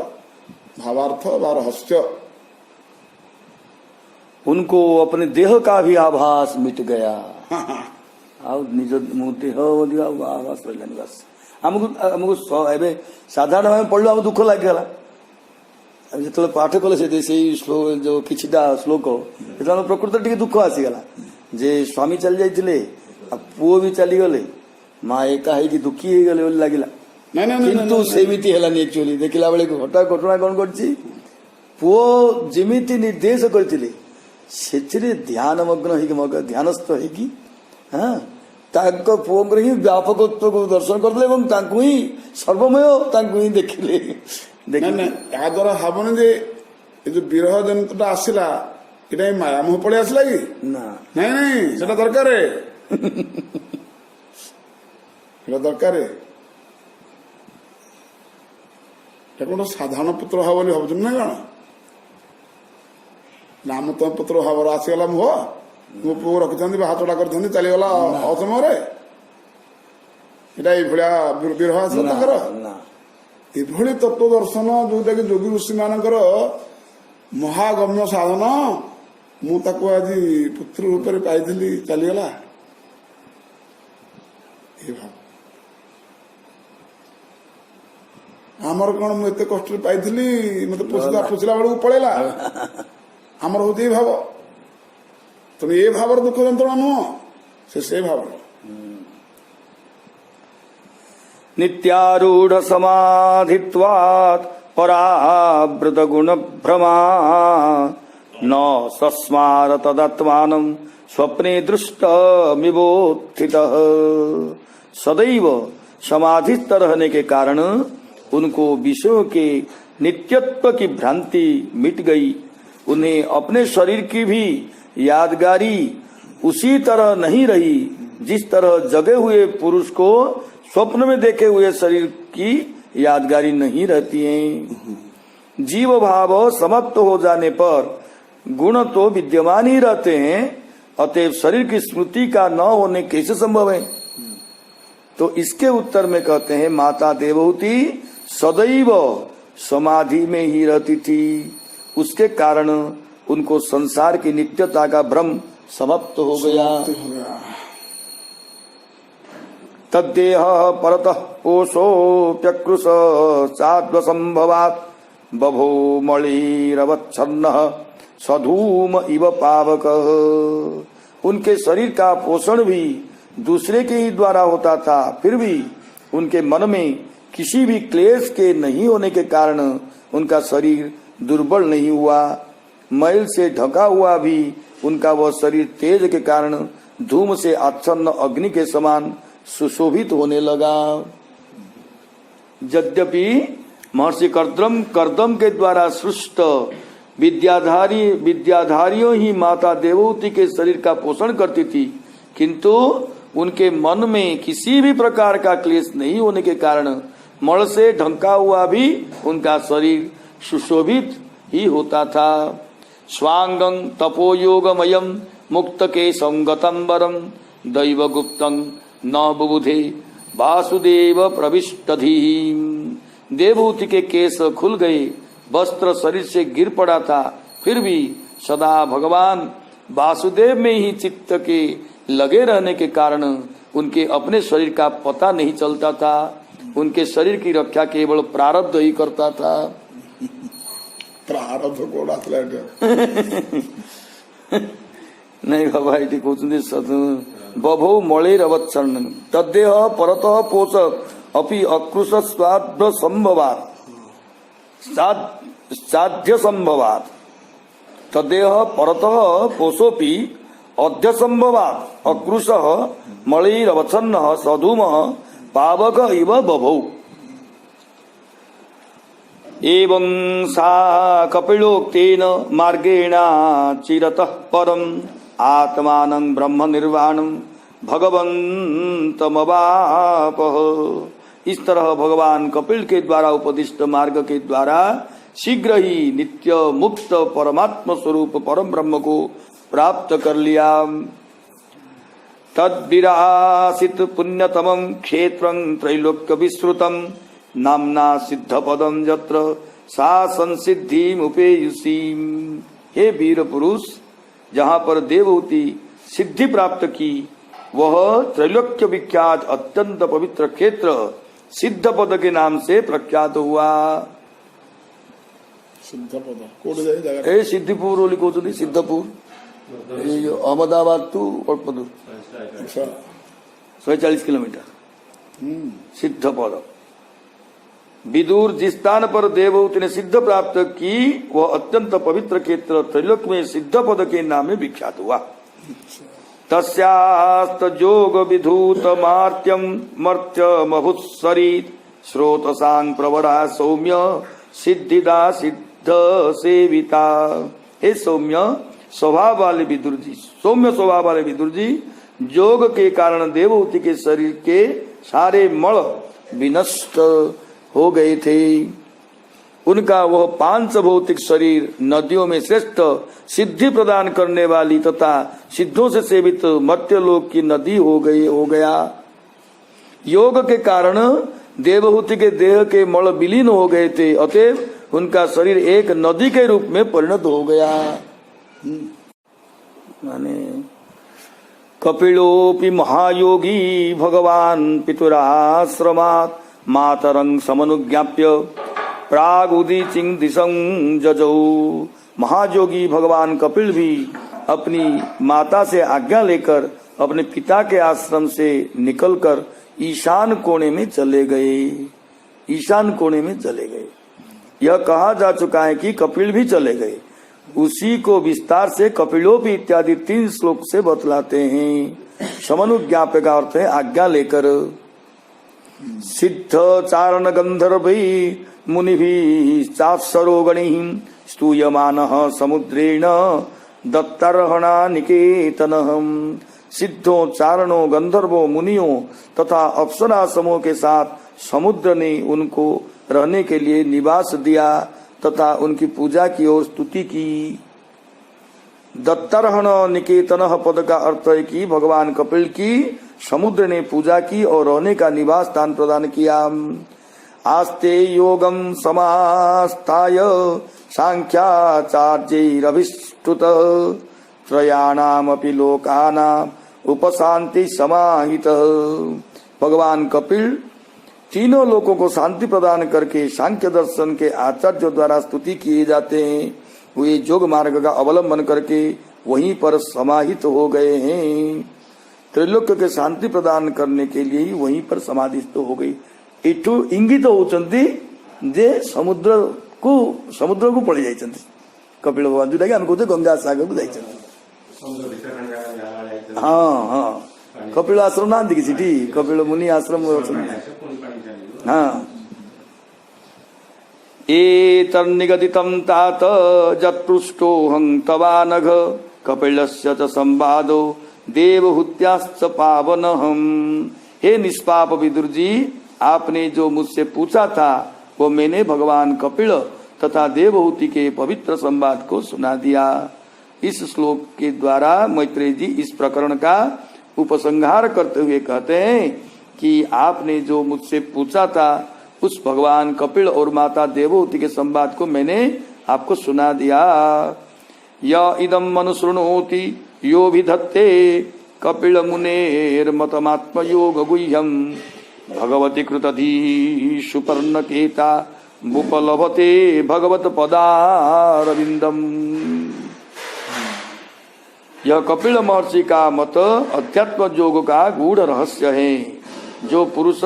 भावार्थ व रहस्य। उनको अपने देह का भी आभास मिट गया। ଆଉ ନିଜ ଦେହ ଆଭାସ ରହିଲାନି। ବାସ୍ ଆମକୁ ଏବେ ସାଧାରଣ ଭାବେ ପଢିଲୁ ଆମକୁ ଦୁଃଖ ଲାଗିଗଲା। ଯେତେବେଳେ ପାଠ କଲେ ସେଇ ଯୋଉ କିଛିଟା ଶ୍ଲୋକ ସେତେବେଳେ ପ୍ରକୃତରେ ଟିକେ ଦୁଃଖ ଆସିଗଲା ଯେ ସ୍ୱାମୀ ଚାଲି ଯାଇଥିଲେ ଆଉ ପୁଅ ବି ଚାଲିଗଲେ, ମା ଏକା ହେଇକି ଦୁଃଖୀ ହେଇଗଲେ ବୋଲି ଲାଗିଲା। କିନ୍ତୁ ସେମିତି ହେଲାନି। ଆକ୍ଚୁଆଲି ଦେଖିଲା ବେଳକୁ ହଠାତ୍ ଘଟଣା କଣ କରିଛି, ପୁଅ ଯେମିତି ନିର୍ଦ୍ଦେଶ କରିଥିଲେ ସେଥିରେ ଧ୍ୟାନମଗ୍ନ ହେଇକି ଧ୍ୟାନସ୍ଥ ହେଇକି ତାଙ୍କ ପୁଅଙ୍କର ହିଁ ବ୍ୟାପକତ୍ୱକୁ ଦର୍ଶନ କରିଦେଲେ ଏବଂ ତାଙ୍କୁ ହିଁ ସର୍ବମୟ ତାଙ୍କୁ ହିଁ ଦେଖିଲେ। ଏହା ଦ୍ୱାରା ଭାବନି ଯେ ଏ ଯୋଉ ବିରହ ଜନିତଟା ଆସିଲା ଏଇଟା ମାୟା ମୋହ ପଳେଇ ଆସିଲା କି? ନା, ନାଇଁ ସେଟା ଦରକାର। ସେଟା ଦରକାର। এটা কোন সাধারণ পুত্র ভাব বলে ভাবুছেন না কଣ? নাম তো পুତ୍ର ଭାବରେ ଆସିଗଲା ମୁହ। ମୋ ପୁଅ ରଖିଥାନ୍ତି ବା ହାତଟା କରିଥାନ୍ତି ଚାଲିଗଲା ଅସମୟରେ। ଏଇଟା ଏଇଭଳିଆ ବିରହ ଆସିଲା ତାଙ୍କର। ଏଭଳି ତତ୍ତ୍ୱ ଦର୍ଶନ ଯୋଉଟା କି ଯୋଗୀ ଋଷି ମାନଙ୍କର ମହାଗମ୍ୟ ସାଧନ, ମୁଁ ତାକୁ ଆଜି ପୁତ୍ର ରୂପରେ ପାଇଥିଲି ଚାଲିଗଲା। ଏ ଭାବ ଆମର କଣ ମୁଁ ଏତେ କଷ୍ଟରେ ପାଇଥିଲି, ମତେ ପୋଷିଲା ବେଳକୁ ପଳେଇଲା। ଆମର ହଉଛି ଏଇ ଭାବ। ତେଣୁ ଏ ଭାବର ଦୁଃଖ ଯନ୍ତ୍ରଣା ନୁହଁ, ସେ ଭାବର। नित्यारूढ़ समाधित्वात् परावृत गुण भ्रमा न सस्मार तदात्मानं स्वप्ने दृष्टमिवोत्थितः। सदैव समाधिस्थ रहने के कारण उनको विषयों के नित्यत्व की भ्रांति मिट गई। उन्हें अपने शरीर की भी यादगारी उसी तरह नहीं रही जिस तरह जगे हुए पुरुष को स्वप्न में देखे हुए शरीर की यादगारी नहीं रहती है। जीव भाव समाप्त हो जाने पर गुण तो विद्यमान ही रहते हैं, अतएव शरीर की स्मृति का न होने कैसे संभव है? तो इसके उत्तर में कहते हैं माता देवहूति सदैव समाधि में ही रहती थी, उसके कारण उनको संसार की नित्यता का भ्रम समाप्त हो गया। तद्देह परतः पोषोप्यकृश साध्वसंभवात् बभो मणिरवच्छन्नः सधूम इव पावक। उनके शरीर का पोषण भी दूसरे के ही द्वारा होता था, फिर भी उनके मन में किसी भी क्लेश के नहीं होने के कारण उनका शरीर दुर्बल नहीं हुआ। मैल से ढका हुआ भी उनका वह शरीर तेज के कारण धूम से आच्छन्न अग्नि के समान सुशोभित होने लगा। यद्यपि महर्षि कर्दम के द्वारा सृष्ट विद्याधारियों ही माता देवहूति के शरीर का पोषण करती थी, किंतु उनके मन में किसी भी प्रकार का क्लेश नहीं होने के कारण मल से ढंका हुआ भी उनका शरीर सुशोभित ही होता था। स्वांगं तपोयोगमयं मुक्त के संगतम वरम दैवगुप्तं न बुबुधे वासुदेव प्रविष्टधि। देवहूति के केस खुल गए, वस्त्र शरीर से गिर पड़ा था, फिर भी सदा भगवान वासुदेव में ही चित्त के लगे रहने के कारण उनके अपने शरीर का पता नहीं चलता था। उनके शरीर की रक्षा केवल प्रारब्ध ही करता था। प्रारब्ध कोड़ा नहीं बाबा ये कहते बभौ मणिरवत्सर्ण तद्देह परतः पोष अपि अकृश स्वाद्य संभवात् साध्य संभवात् तदेह परतः पोषोपि अध्य संभवात् अकृश मणिरवत्सन्न सधूम पावक इव बभौ। एवं सा कपिलोक्तेन मार्गेण चिरतः परम आत्मानं ब्रह्म निर्वाणं भगवन्तमवापः। इस तरह भगवान कपिल के द्वारा उपदिष्ट मार्ग के द्वारा शीघ्र ही नित्य मुक्त परमात्म स्वरूप परम ब्रह्म को प्राप्त कर लिया। तद्विरासित पुण्यतमं क्षेत्रं त्रैलोक्य विश्रुतं नामना सिद्ध पदम यत्र सा संसिद्धि मुपेयुषी। हे वीर पुरुष, जहाँ पर देवहूति सिद्धि प्राप्त की वह त्रैलोक्य विख्यात अत्यंत पवित्र क्षेत्र सिद्ध पद के नाम से प्रख्यात हुआ। सिद्ध पद कोड जगह ए सिद्धिपुर बोली कहते सिद्धपुर अहमदाबाद टू अल्प दूर 140 किलोमीटर सिद्ध पद। विदुर जिस स्थान पर देवहूति ने सिद्ध प्राप्त की वह अत्यंत पवित्र क्षेत्र त्रैलोक में सिद्ध पद के नाम में विख्यात हुआ। तस्यास्त जोग विधूत मार्त्यम मर्त्य मभुत्सरित स्रोतसांग प्रवरा सौम्य सिद्धिदा सिद्ध सेविता। हे सौम्य स्वभाव वाले विदुर जी, सौम्य स्वभाव वाले विदुर जी, जोग के कारण देवहूति के शरीर के सारे मल विनष्ट हो गए थे। उनका वह पांच भौतिक शरीर नदियों में श्रेष्ठ सिद्धि प्रदान करने वाली तथा सिद्धों से सेवित मर्त्यलोक की नदी हो गया। योग के कारण देवहूति के देह के मल विलीन हो गए थे, अतएव उनका शरीर एक नदी के रूप में परिणत हो गया। माने कपिलोपि महायोगी भगवान पितुराश्रमात् मातरं समनुज्ञाप्य प्रागुदीचिं दिशं जजौ। महायोगी भगवान कपिल भी अपनी माता से आज्ञा लेकर अपने पिता के आश्रम से निकलकर ईशान कोने में चले गए। ईशान कोने में चले गए। यह कहा जा चुका है कि कपिल भी चले गए। उसी को विस्तार से कपिलोपि इत्यादि 3 श्लोक से बतलाते हैं। समनुज्ञाप्य का अर्थ है आज्ञा लेकर। सिद्ध चारण गंधर्वै मुनिभिः चात्सरोगणैः स्तूयमानः समुद्रेण दत्तार्हणा निकेतनः। सिद्धों, चारणों, गंधर्वों, मुनियों तथा अप्सरा समूह के साथ समुद्र ने उनको रहने के लिए निवास दिया तथा उनकी पूजा की और स्तुति की। दत्तार्हण निकेतन पद का अर्थ है कि भगवान कपिल की समुद्र ने पूजा की और रहने का निवास स्थान प्रदान किया। आस्ते योगम समास्ताय सांख्याचार्यैरभिष्टुत त्रयाणामपि लोकानां उपशांति समाहितः। भगवान कपिल तीनों लोगों को शांति प्रदान करके सांख्य दर्शन के आचार्यों द्वारा स्तुति किए जाते हैं। वे योग मार्ग का अवलंबन करके वहीं पर समाहित हो गए हैं। त्रैलोक्य के शांति प्रदान करने के लिए ही वहीं पर समाधिस्थ हो गई। एठू इंगित होचंती जे समुद्र को पड़ी जाइछंती। कपिल भगवान जोटा कि हम कहते गंगा सागर को जाइछंती। हाँ कपिल आश्रम ना देखी कपिल मुनि आश्रम। हाँ एतन्निगदितं तात जत्पृष्टोऽहं तवानघ कपिलस्य च संवादो देवहूत्याश्च पावनहम्। हे निष्पाप विदुर जी, आपने जो मुझसे पूछा था वो मैंने भगवान कपिल तथा देवहूति के पवित्र संवाद को सुना दिया। इस श्लोक के द्वारा मैत्रेय जी इस प्रकरण का उपसंहार करते हुए कहते हैं कि आपने जो मुझसे पूछा था उस भगवान कपिल और माता देवहूति के संवाद को मैंने आपको सुना दिया। य इदम मनुशृणोति यो विधत्ते कपिल मुनेर्मतमात्म योग गुह्यम भगवती कृतधी सुपर्णकेता मुपलभते भगवत पदारविंदम। यह कपिल महर्षि का मत अध्यात्म योग का गूढ़ रहस्य है। जो पुरुष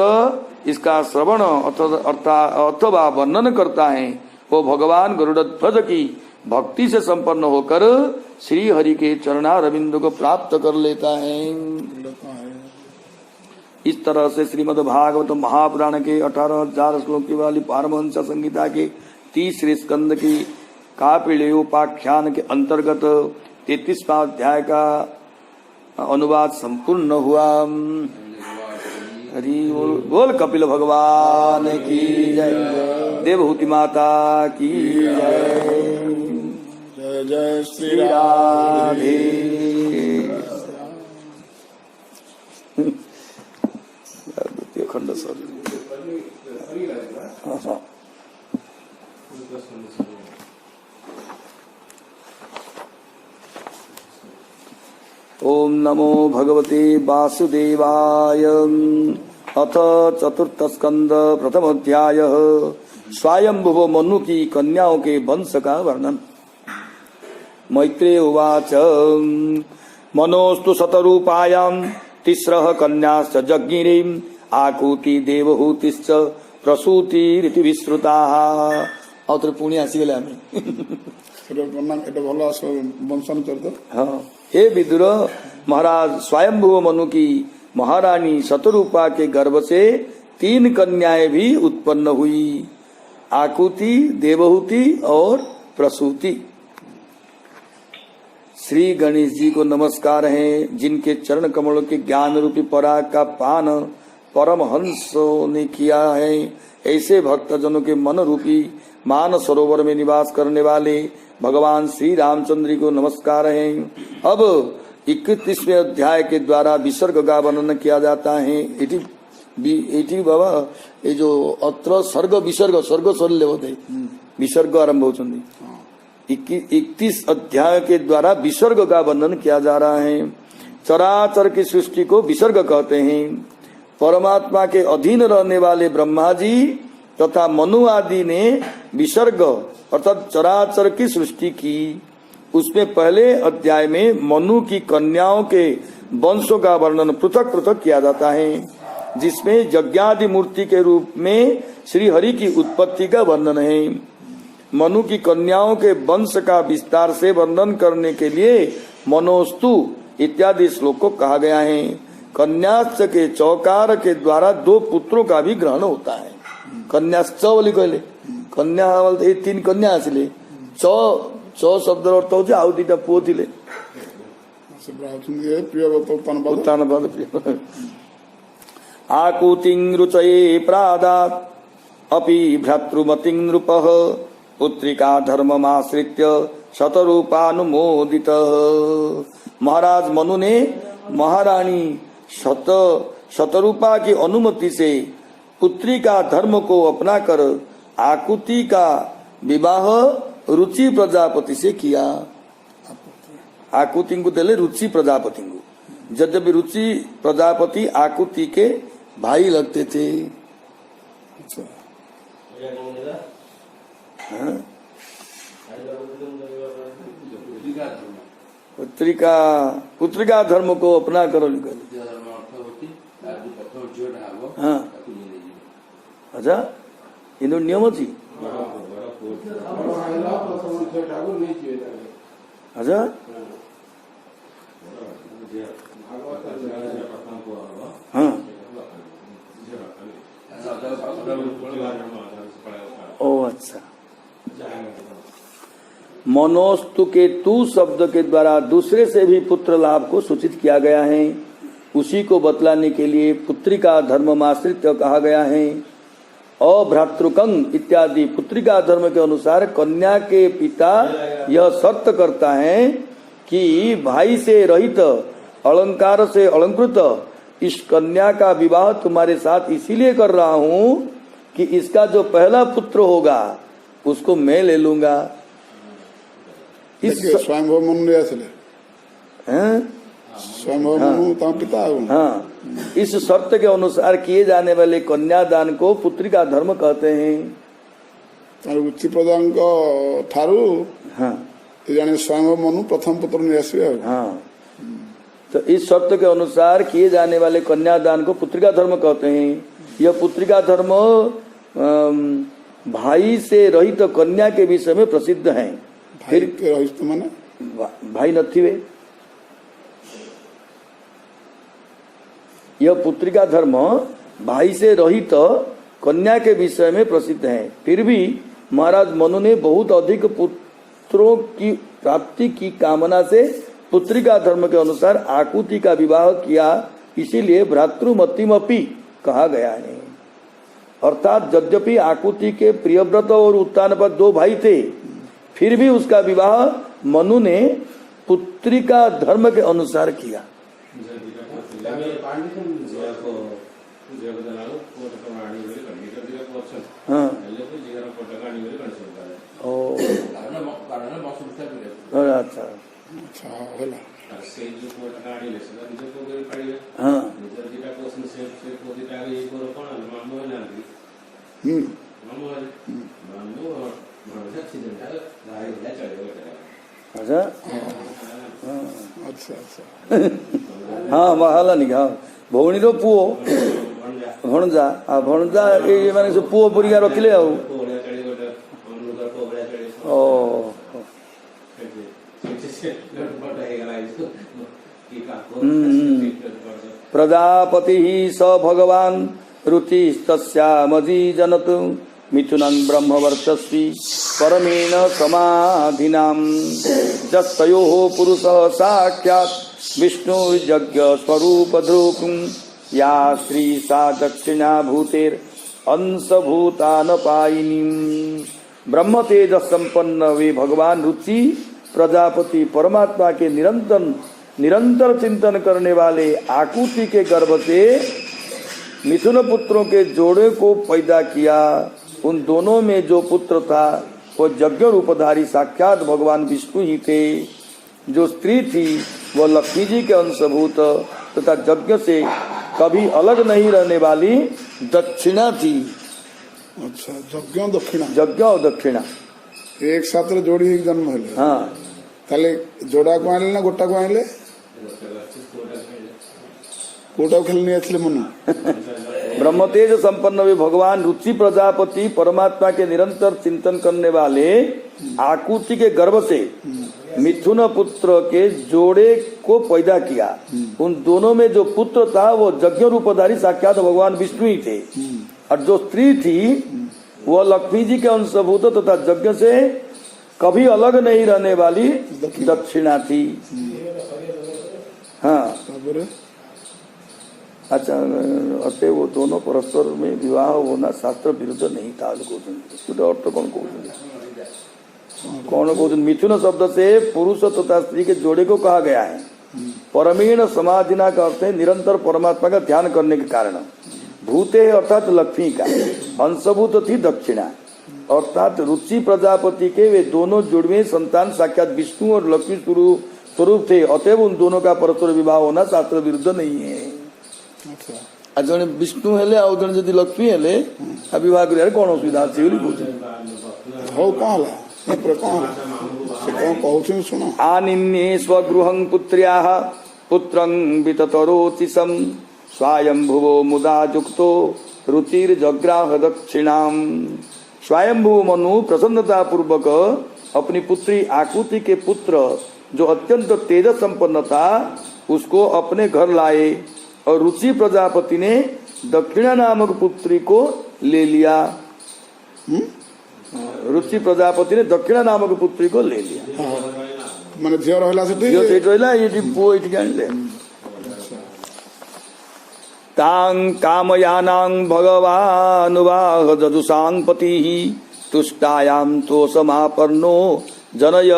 इसका श्रवण अथवा वर्णन करता है वो भगवान गरुड़ध्वज की भक्ति से संपन्न होकर श्री हरि के चरणारविंद को प्राप्त कर लेता है। इस तरह से श्रीमद् भागवत महापुराण के 18,000 श्लोक की वाली पारमहंस संहिता के 30वें स्कंद की कापिलेयोपाख्यान के अंतर्गत 33वां अध्याय का अनुवाद संपूर्ण हुआ। हरि बोल कपिल भगवान की जय, देवहूति माता की जय। जय जय श्री राधे। द्वितीय खंड सर। ओम नमो भगवते वासुदेवाय। अथ चतुर्थ स्कंद प्रथम अध्याय स्वयंभुव मनु की कन्याओं के वंश का वर्णन। मैत्रेय उवाच मनोस्तु शतरूपायां तिस्रः कन्याश्च जज्ञिरीं आकुति देवहूतिश्च प्रसूतिरिति विश्रुताः। ଆଉ ଥରେ ପୁଣି ଆସିଗଲେ ଆମେ। ଏଟା ଭଲ ବଂଶନ ଚରିତ। हाँ, हे विदुर महाराज, स्वयंभुव मनु की महारानी शतरूपा के गर्भ से 3 कन्याएं भी उत्पन्न हुई, आकुति, देवहूति और प्रसूति। श्री गणेश जी को नमस्कार है, जिनके चरण कमलों के ज्ञान रूपी पराग का पान परमहंसों ने किया है। ऐसे भक्तजनों के मन रूपी मान सरोवर में निवास करने वाले भगवान श्री रामचंद्र को नमस्कार है। अब 31वें अध्याय के द्वारा विसर्ग का वर्णन किया जाता है। इति बाबा ये जो अत्र सर्ग विसर्ग स्वर्ग सरले होते विसर्ग आरंभ होती 31 अध्याय के द्वारा विसर्ग का वर्णन किया जा रहा है। चराचर की सृष्टि को विसर्ग कहते हैं। परमात्मा के अधीन रहने वाले ब्रह्मा जी तथा मनु आदि ने विसर्ग अर्थात चराचर की सृष्टि की। उसमें पहले अध्याय में मनु की कन्याओं के वंशों का वर्णन पृथक पृथक किया जाता है, जिसमें यज्ञादि मूर्ति के रूप में श्री हरि की उत्पत्ति का वर्णन है। मनु की कन्याओं के वंश का विस्तार से वर्णन करने के लिए मनोस्तु इत्यादि श्लोक को कहा गया है। कन्याश्च के चौकार के द्वारा 2 पुत्रों का भी ग्रहण होता है। कन्याश्च बोली कहले कन्या 3 कन्या आसिले च शब्द अर्थ हो आउ 2टा पुओ थिले आकुतिं रुचये प्रादात् अपि भ्रातृमतिं नृपः पुत्रिका धर्ममाश्रित्य शतरूपानुमोदितः। महाराज मनु ने महारानी शतरूपा की अनुमति से पुत्री का धर्म को अपनाकर आकुति का विवाह रुचि प्रजापति से किया। आकुति को देले रुचि प्रजापति को, यद्यपि रुचि प्रजापति आकुति के भाई लगते थे। पुत्रिका धर्म को अपना करो निकल। हाँ अच्छा इन नियम अच्छी अच्छा हाँ ओ अच्छा। मनोस्तु के तू शब्द के द्वारा दूसरे से भी पुत्र लाभ को सूचित किया गया है। उसी को बतलाने के लिए पुत्रिका धर्ममाश्रित कहा गया है। अभ्रातृकं इत्यादि पुत्रिका धर्म के अनुसार कन्या के पिता यह शर्त करता है कि भाई से रहित अलंकार से अलंकृत इस कन्या का विवाह तुम्हारे साथ इसीलिए कर रहा हूं कि इसका जो पहला पुत्र होगा उसको मैं ले लूंगा। स्वयंभू मनु हैं? स्वयंभू मनु तो पिता हूँ। हाँ, इस शर्त के अनुसार किए जाने वाले कन्यादान को पुत्री का धर्म कहते हैं। उच्च प्रदान ठारू हाँ जाने स्वयं मनु प्रथम पुत्र नहीं आसवे। हाँ, तो इस शर्त के अनुसार किए जाने वाले कन्यादान को पुत्री का धर्म कहते हैं। यह पुत्री का धर्म भाई से रहित कन्या के विषय में प्रसिद्ध है। फिर रहित माने भाई नथिवे। यह पुत्री का धर्म भाई से रहित कन्या के विषय में प्रसिद्ध है। फिर भी महाराज मनु ने बहुत अधिक पुत्रों की प्राप्ति की कामना से पुत्री का धर्म के अनुसार आकुति का विवाह किया, इसीलिए भ्रातृमतिमपि कहा गया है। अर्थात यद्यपि आकुति के प्रियव्रत और उत्तानपाद 2 भाई थे, फिर भी उसका विवाह मनु ने पुत्री का धर्म के अनुसार किया। हाँ अच्छा हाँ अच्छा अच्छा हाँ महाला नहीं हाँ भौणी रो पुओ भणजा आ भणजा ए माने से पुओ परिया रखिले आ ओ प्रजापति स भगवान रुचिस्तस्यामजी जनत मिथुनं ब्रह्मवर्चस्वी परमेण समाधिनाम जस्तयोः पुरुषः साक्षात् विष्णु यज्ञ स्वरूप ध्रुवं या श्री सा दक्षिणा भूतेर अंशभूतानपायिनी। ब्रह्म तेज संपन्न वे भगवान रुचि प्रजापति परमात्मा के निरंतर चिंतन करने वाले आकुति के गर्भ से मिथुन पुत्रों के जोड़े को पैदा किया। उन दोनों में जो पुत्र था वो यज्ञ रूपधारी साक्षात भगवान विष्णु ही थे। जो स्त्री थी वह लक्ष्मी जी के अंशभूत तथा यज्ञ से कभी अलग नहीं रहने वाली दक्षिणा थी। अच्छा यज्ञ दक्षिणा यज्ञ और दक्षिणा एक साथ जोड़ी एक जन्म है। हाँ ताले जोड़ा को आने ना गोटा को आने कोटा खेलने असले मनु ब्रह्म तेज संपन्न वे भगवान रुचि प्रजापति परमात्मा के निरंतर चिंतन करने वाले आकुति के गर्भ से मिथुन पुत्र के जोड़े को पैदा किया। उन दोनों में जो पुत्र था वो यज्ञ रूपधारी साक्षात भगवान विष्णु ही थे और जो स्त्री थी वह लक्ष्मी जी के अंशभूत तथा यज्ञ से कभी अलग नहीं रहने वाली दक्षिणा थी। हाँ अच्छा अतः वो दोनों परस्पर में विवाह होना शास्त्र विरुद्ध नहीं था। अर्थ कौन कहते मिथुन शब्द से पुरुष तथा स्त्री के जोड़े को कहा गया है। परमीण समाधिना का अर्थ है निरंतर परमात्मा का ध्यान करने के कारण। भूते अर्थात लक्ष्मी का अंशभूत थी दक्षिणा अर्थात रुचि प्रजापति के वे दोनों जुड़वे संतान साक्षात विष्णु और लक्ष्मी स्वरूप थे। अतएव उन दोनों का परस्पर विवाह होना शास्त्र विरुद्ध नहीं है। आ जने विष्णु हेले आ जने जदि लक्ष्मी हेले आ विवाह करे कोन असुविधा अछि बोली पूछे हो कहला पर कौन से कौन कहउछन सुनो। आनिन्ये स्वगृहं पुत्र्याः पुत्रं विततरोतिसं स्वयंभुवो मुदा युक्तो रुचिर्जग्राह दक्षिणाम। स्वयंभुव मनु प्रसन्नता पूर्वक अपनी पुत्री आकुति के पुत्र जो अत्यंत तेज संपन्न था उसको अपने घर लाए और रुचि प्रजापति ने दक्षिणा नामक पुत्री को ले लिया। रुचि प्रजापति ने दक्षिणा नामक पुत्री को ले लिया। माने झियो रहला सेठी झियो सेठी रहला ये पुओ इठी आनले तां कामयानां भगवानुवाह जदुषां पतिः तुष्टायां तो समापन्नो जनय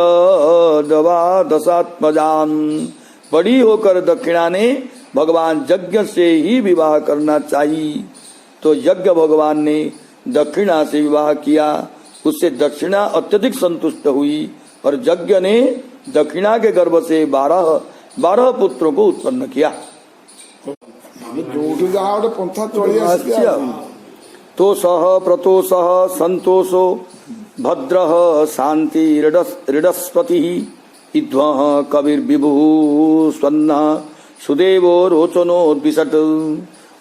दवा दशात्मजान। बड़ी होकर दक्षिणा ने भगवान यज्ञ से ही विवाह करना चाहिए। तो यज्ञ भगवान ने दक्षिणा से विवाह किया, उससे दक्षिणा अत्यधिक संतुष्ट हुई और यज्ञ ने दक्षिणा के गर्भ से 12 पुत्रों को उत्पन्न किया। जोठी जहाँ गोटे पंथा चली तोषः प्रतोषः संतोषो भद्रः शांति ऋडस्पतिः इध्वः कविर्विभुः स्वन्नः सुदेवो रोचनोद्विषट्।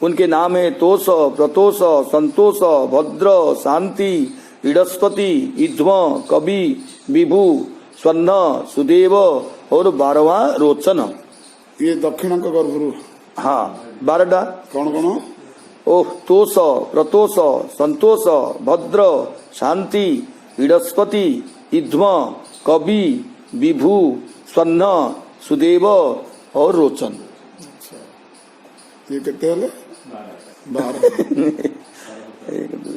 उनके नाम है तोष, प्रतोष, संतोष, भद्र, शांति, ऋडस्पति, इध्व, कवि, विभु, स्वर्ण, सुदेव और 12वां रोचन। ये दक्षिण का गर्भ। हाँ 12टा कौन कौन? ओह तोष, प्रतोष, संतोष, भद्र, शांति, ऋडस्पति, इध्व, कवि, विभु, स्वर्ण, सुदेव और रोचन। ये कितने हले? 12 1 2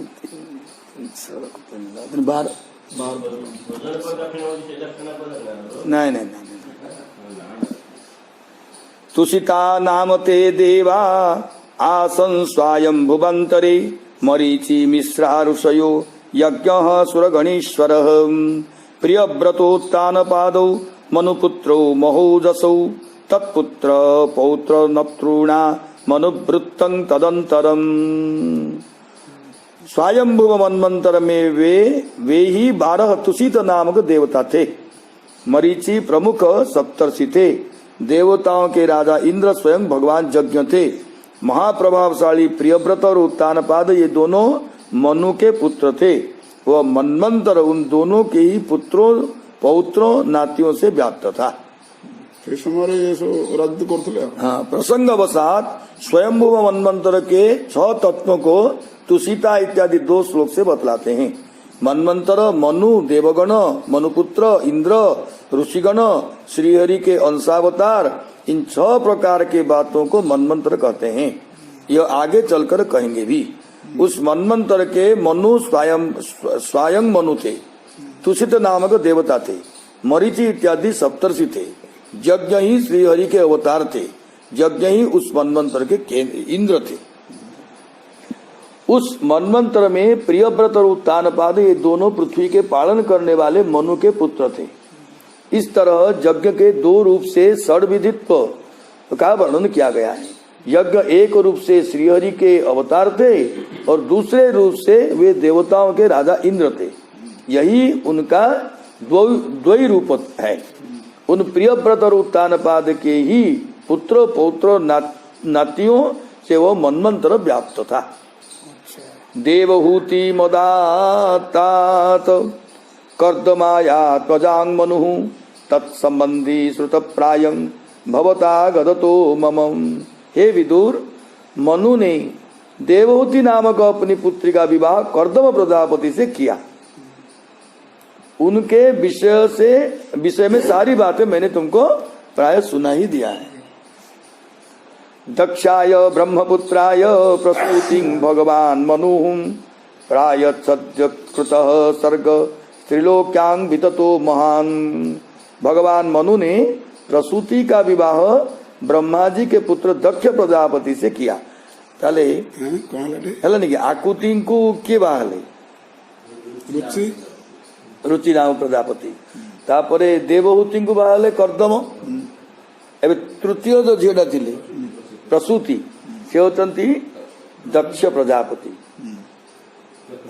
3 4 5 नहीं तुषिता नाम ते देवा आसन स्वायं भुवंतरे मरीचि मिश्रा ऋषयो यज्ञ सुरगणेश्वर प्रियव्रतोत्तान पादौ मनुपुत्रो महोजसौ तत्पुत्र पौत्र नप्तॄणा मनुवृत्तं तदंतरम। स्वयंभुव मनमंत्र में वे ही 12 तुषित नामक देवता थे। मरीचि प्रमुख सप्तर्षि थे। देवताओं के राजा इंद्र स्वयं भगवान यज्ञ थे। महाप्रभावशाली प्रियव्रत और उत्तानपाद ये दोनों मनु के पुत्र थे। वह मनमंत्र उन दोनों के ही पुत्रों पौत्रों नातियों से व्याप्त था। रद्द करते। हाँ प्रसंगवशात स्वयंभुव मनमंत्र के 6 तत्वों को तुषिता इत्यादि 2 श्लोक से बतलाते हैं। मनमंत्र मनु, देवगण, मनुपुत्र, इंद्र, ऋषिगण, श्रीहरि के अंशावतार, इन 6 प्रकार के बातों को मनमंत्र कहते हैं। यह आगे चलकर कहेंगे भी। उस मनमंत्र के मनु स्वयं मनु थे, तुषित नामक देवता थे, मरीचि इत्यादि सप्तर्षि थे, यज्ञ ही श्रीहरि के अवतार थे, यज्ञ ही उस मनमंत्र के इंद्र थे। उस मनमंत्र में प्रियव्रत और उत्तानपाद ये दोनों पृथ्वी के पालन करने वाले मनु के पुत्र थे। इस तरह यज्ञ के 2 रूप से षड्विधित्व का वर्णन किया गया है। यज्ञ एक रूप से श्रीहरि के अवतार थे और दूसरे रूप से वे देवताओं के राजा इंद्र थे। यही उनका द्वै रूप है। उन प्रियव्रत और उत्तानपाद के ही पुत्र पौत्र नातियों से वह मनमंत्र व्याप्त था। देवहूति मदातात कर्दमाया त्वजांग मनु तत्संबंधी श्रुत प्रायं भवता गदतो मम। हे विदुर, मनु ने देवहूति नामक अपनी पुत्री का विवाह कर्दम प्रजापति से किया। उनके विषय में सारी बातें मैंने तुमको प्राय सुना ही दिया है। दक्षाय ब्रह्मपुत्राय प्रसूति भगवान मनु प्राय सद्यकृत सर्ग त्रिलोक्यांग विततो महान। भगवान मनु ने प्रसूति का विवाह ब्रह्मा जी के पुत्र दक्ष प्रजापति से किया। ताले हेला नहीं आकुति को किए बाहले रुचि नाम प्रजापति तापरे देवहूति को बाहले कर्दम। एवं तृतीय जो झीटा थिले प्रसूति से होती दक्ष प्रजापति।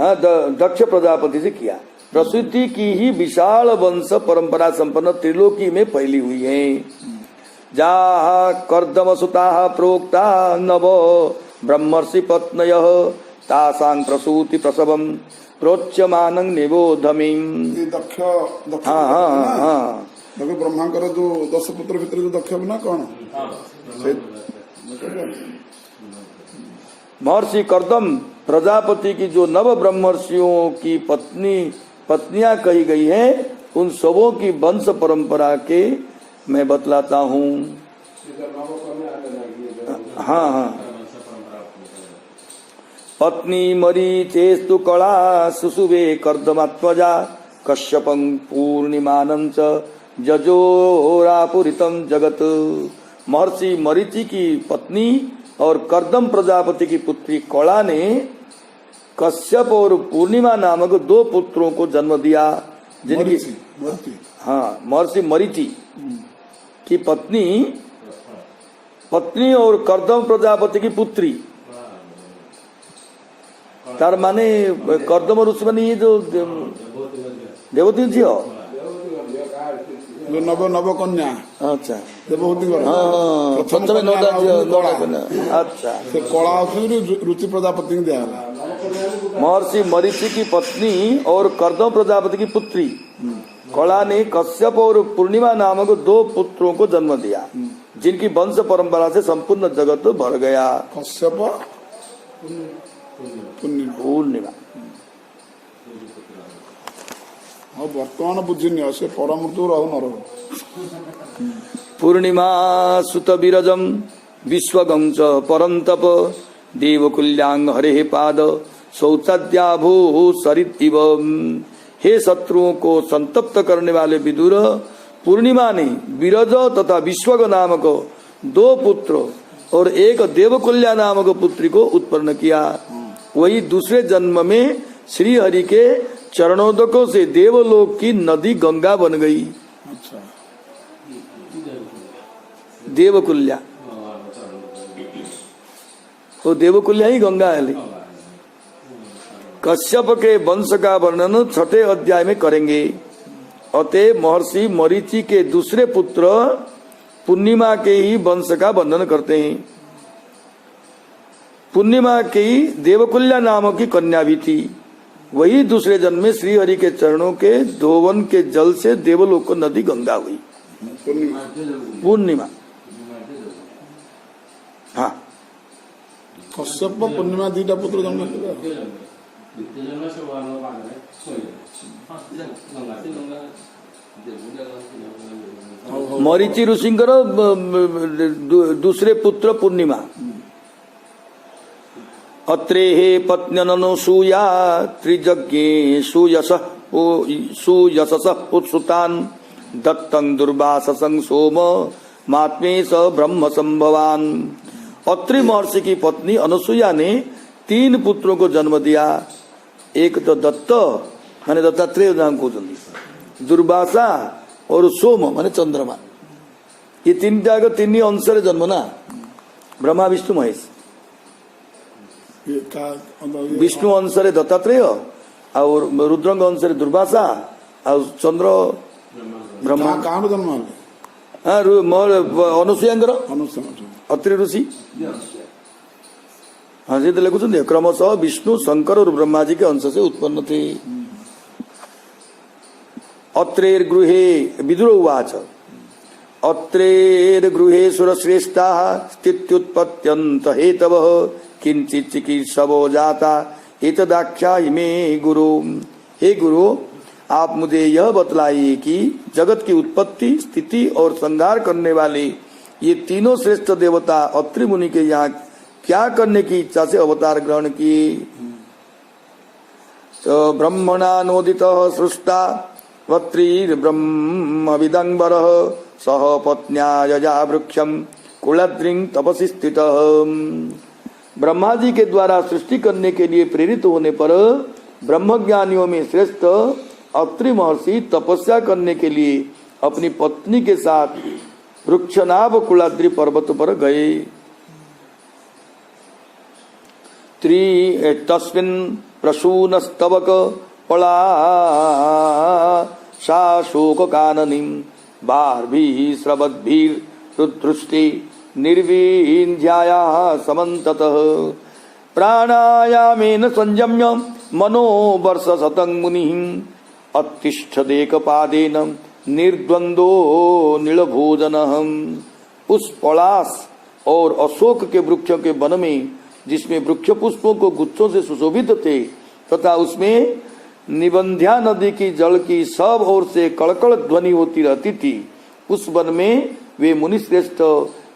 हाँ दक्ष प्रजापति से किया। प्रसूति की ही विशाल वंश परंपरा संपन्न त्रिलोकी में फैली हुई है। जहाँ कर्दम सुता प्रोक्ता नव ब्रह्मर्षि पत्नय तासां प्रसूति प्रसवम प्रोच्यमान निबोधमी। हाँ हाँ हाँ ब्रह्मांकर जो 10 पुत्र भीतर जो दक्ष ना कौन महर्षि कर्दम प्रजापति की जो नव ब्रह्मर्षियों की पत्नियां कही गई है, उन सबों की वंश परंपरा के मैं बतलाता हूँ। हाँ हाँ पत्नी मरीचेस्तु कला सुसुवे कर्दमात्मजा कश्यपं पूर्णिमानं च जजोरापुरितं जगत। महर्षि मरीचि की पत्नी और कर्दम प्रजापति की पुत्री कला ने कश्यप और पूर्णिमा नामक 2 पुत्रों को जन्म दिया, जिनकी हाँ महर्षि मरीचि की पत्नी और कर्दम प्रजापति की पुत्री। तार माने कर्दम ऋषि माने ये जो देवती झी नव कन्या। अच्छा देवहूति प्रथम अच्छा से कला रुचि प्रजापति को दिया। महर्षि मरीचि की पत्नी और कर्दम प्रजापति की पुत्री कला ने कश्यप और पूर्णिमा नामक 2 पुत्रों को जन्म दिया, जिनकी वंश परंपरा से संपूर्ण जगत भर गया। कश्यप पूर्णिमा वर्तमान बुझिनी से परमृत्यु रहु न रहु। पूर्णिमा सुत विरजम विश्वगं च परंतप देवकुल्यां हरे पाद शौचाद्याभू सरित इव। हे शत्रुओं को संतप्त करने वाले विदुर, पूर्णिमा ने विरज तथा विश्वग नामक 2 पुत्र और एक देवकुल्या नामक पुत्री को उत्पन्न किया। वही दूसरे जन्म में श्री हरि के चरणोदकों से देवलोक की नदी गंगा बन गई। अच्छा देवकुल्या तो देवकुल्या ही गंगा है। कश्यप के वंश का वर्णन 6ठे अध्याय में करेंगे। अतः महर्षि मरीचि के दूसरे पुत्र पूर्णिमा के ही वंश का वर्णन करते हैं। पूर्णिमा की देवकुल्या नामक की कन्या भी थी। वही दूसरे जन्म में श्री हरि के चरणों के धोवन के जल से देवलोक को नदी गंगा हुई। पूर्णिमा हाँ कश्यप पूर्णिमा 2टा पुत्र जन्म मरीचि ऋषिंकर दूसरे पुत्र पूर्णिमा। अत्रेहे पत्न्यनसूया त्रिजज्ञे सुयशस उत्सुतान् दत्तं दुर्वाससं सोम महात्मे स ब्रह्म संभवान। अत्रि महर्षि की पत्नी अनुसुया ने 3 पुत्रों को जन्म दिया। एक तो दत्त माने दत्तात्रेय नाम को दुर्वासा और सोम माने चंद्रमा। ये 3 जाग 3 अंश रे जन्म ना ब्रह्मा विष्णु महेश। विष्णु अंश रे दत्तात्रेय और रुद्रंग अंश रे दुर्वासा और चंद्र ब्रह्मा। कहाँ जन्म हाँ अनुसुयांकर अत्रि ऋषि। हाँ जी तो लिखुं क्रमशः विष्णु शंकर और ब्रह्मा जी के अंश से उत्पन्न थे। अत्रेर्गृहे विदुर उवाच अत्रेर्गृहे सुरश्रेष्ठाः स्थित्युत्पत्त्यन्त हेतवः किंचित् चिकीर्षवो जाता एतदाख्याहि मे गुरु। हे गुरु, आप मुझे यह बतलाइए कि जगत की उत्पत्ति, स्थिति और संहार करने वाले ये तीनों श्रेष्ठ देवता अत्रि मुनि के यहाँ क्या करने की इच्छा से अवतार ग्रहण किए। तो ब्रह्मणा नोदितः सृष्टा वत्रिर्ब्रह्म विदंबरः सह पत्न्या यजा वृक्षम कुलद्रिं तपसि स्थितः। ब्रह्मा जी के द्वारा सृष्टि करने के लिए प्रेरित होने पर ब्रह्मज्ञानियों में श्रेष्ठ अत्रि महर्षि तपस्या करने के लिए अपनी पत्नी के साथ वृक्षनाभ कुलाद्रि पर्वत पर गए। तस्मिन् प्रसूनस्तवक पला शाशोक काननीं बार्भिः स्रवद्भिर्रुदृष्टि निर्विन्ध्यायाः समन्ततः प्राणायामेन संयम्य मनो वर्षशतं मुनिः अत्तिष्ठदेकपादेन निर्द्वंदो नीलभोजनः। उस पलाश और अशोक के वृक्षों के वन में, जिसमें वृक्ष पुष्पों को गुच्छों से सुशोभित थे तथा उसमें निबंध्या नदी की जल की सब ओर से कड़कड़ ध्वनि होती रहती थी, उस वन में वे मुनिश्रेष्ठ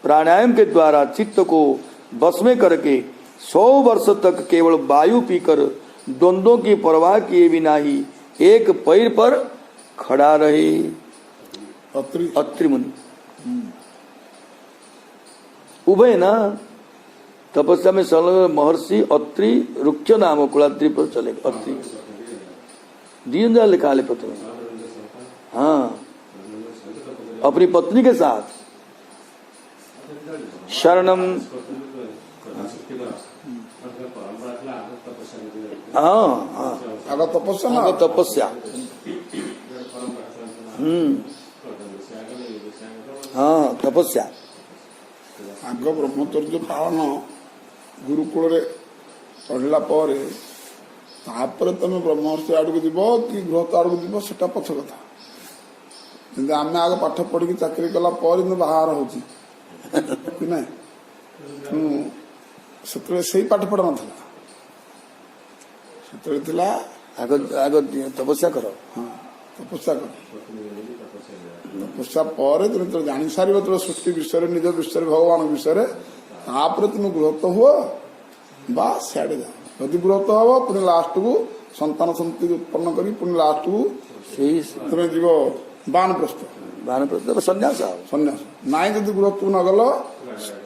प्राणायाम के द्वारा चित्त को बस में करके 100 वर्ष तक केवल वायु पीकर द्वंद्वों की परवाह किए बिना ही एक पैर पर खड़ा रहे। अत्रि मुनि उभय ना, तपस्या में संलग्न महर्षि अत्रि रुक्ष नाम कुलाद्रि पर चले। अत्रि दीनदयाल लिखा ले पत्र में, हाँ, अपनी पत्नी के साथ शरणम, हाँ हाँ, आगे तपस्या ना, आगे तपस्या, हाँ तपस्या, आग ब्रह्मचर्य पालन गुरुकुल पढ़ला पर तापर तुम ब्रह्मर्षि आड़क जीव कि गृहस्थ आड़क जीव सेटा पछ कथा। କିନ୍ତୁ ଆମେ ଆଗ ପାଠ ପଢିକି ଚାକିରି କଲା ପରେ କିନ୍ତୁ ବାହାର ହଉଛି କି ନାଇଁ। ସେତେବେଳେ ସେଇ ପାଠ ପଢା ନଥିଲା, ସେତେବେଳେ ଥିଲା ଆଗ ଆଗ ତପସ୍ୟା କର, ହଁ ତପସ୍ୟା କର। ତପସ୍ୟା ପରେ ତୁମେ ଯେତେବେଳେ ଜାଣି ସାରିବ ତୁମ ସୃଷ୍ଟି ବିଷୟରେ, ନିଜ ବିଷୟରେ, ଭଗବାନ ବିଷୟରେ, ତାପରେ ତୁମେ ଗୃହସ୍ଥ ହୁଅ ବା ସିଆଡେ ଯାଅ। ଯଦି ଗୃହସ୍ଥ ହବ ପୁଣି ଲାଷ୍ଟକୁ ସନ୍ତାନ ସନ୍ତତି ଉତ୍ପନ୍ନ କରି ପୁଣି ଲାଷ୍ଟକୁ ସେଇ ତୁମେ ଯିବ ବାନପ୍ରସ୍ଥ, ବାନପ୍ରସ୍ଥ ସନ୍ନ୍ୟାସ, ସନ୍ନ୍ୟାସ। ନାଇଁ ଯଦି ଗୃହକୁ ନ ଗଲ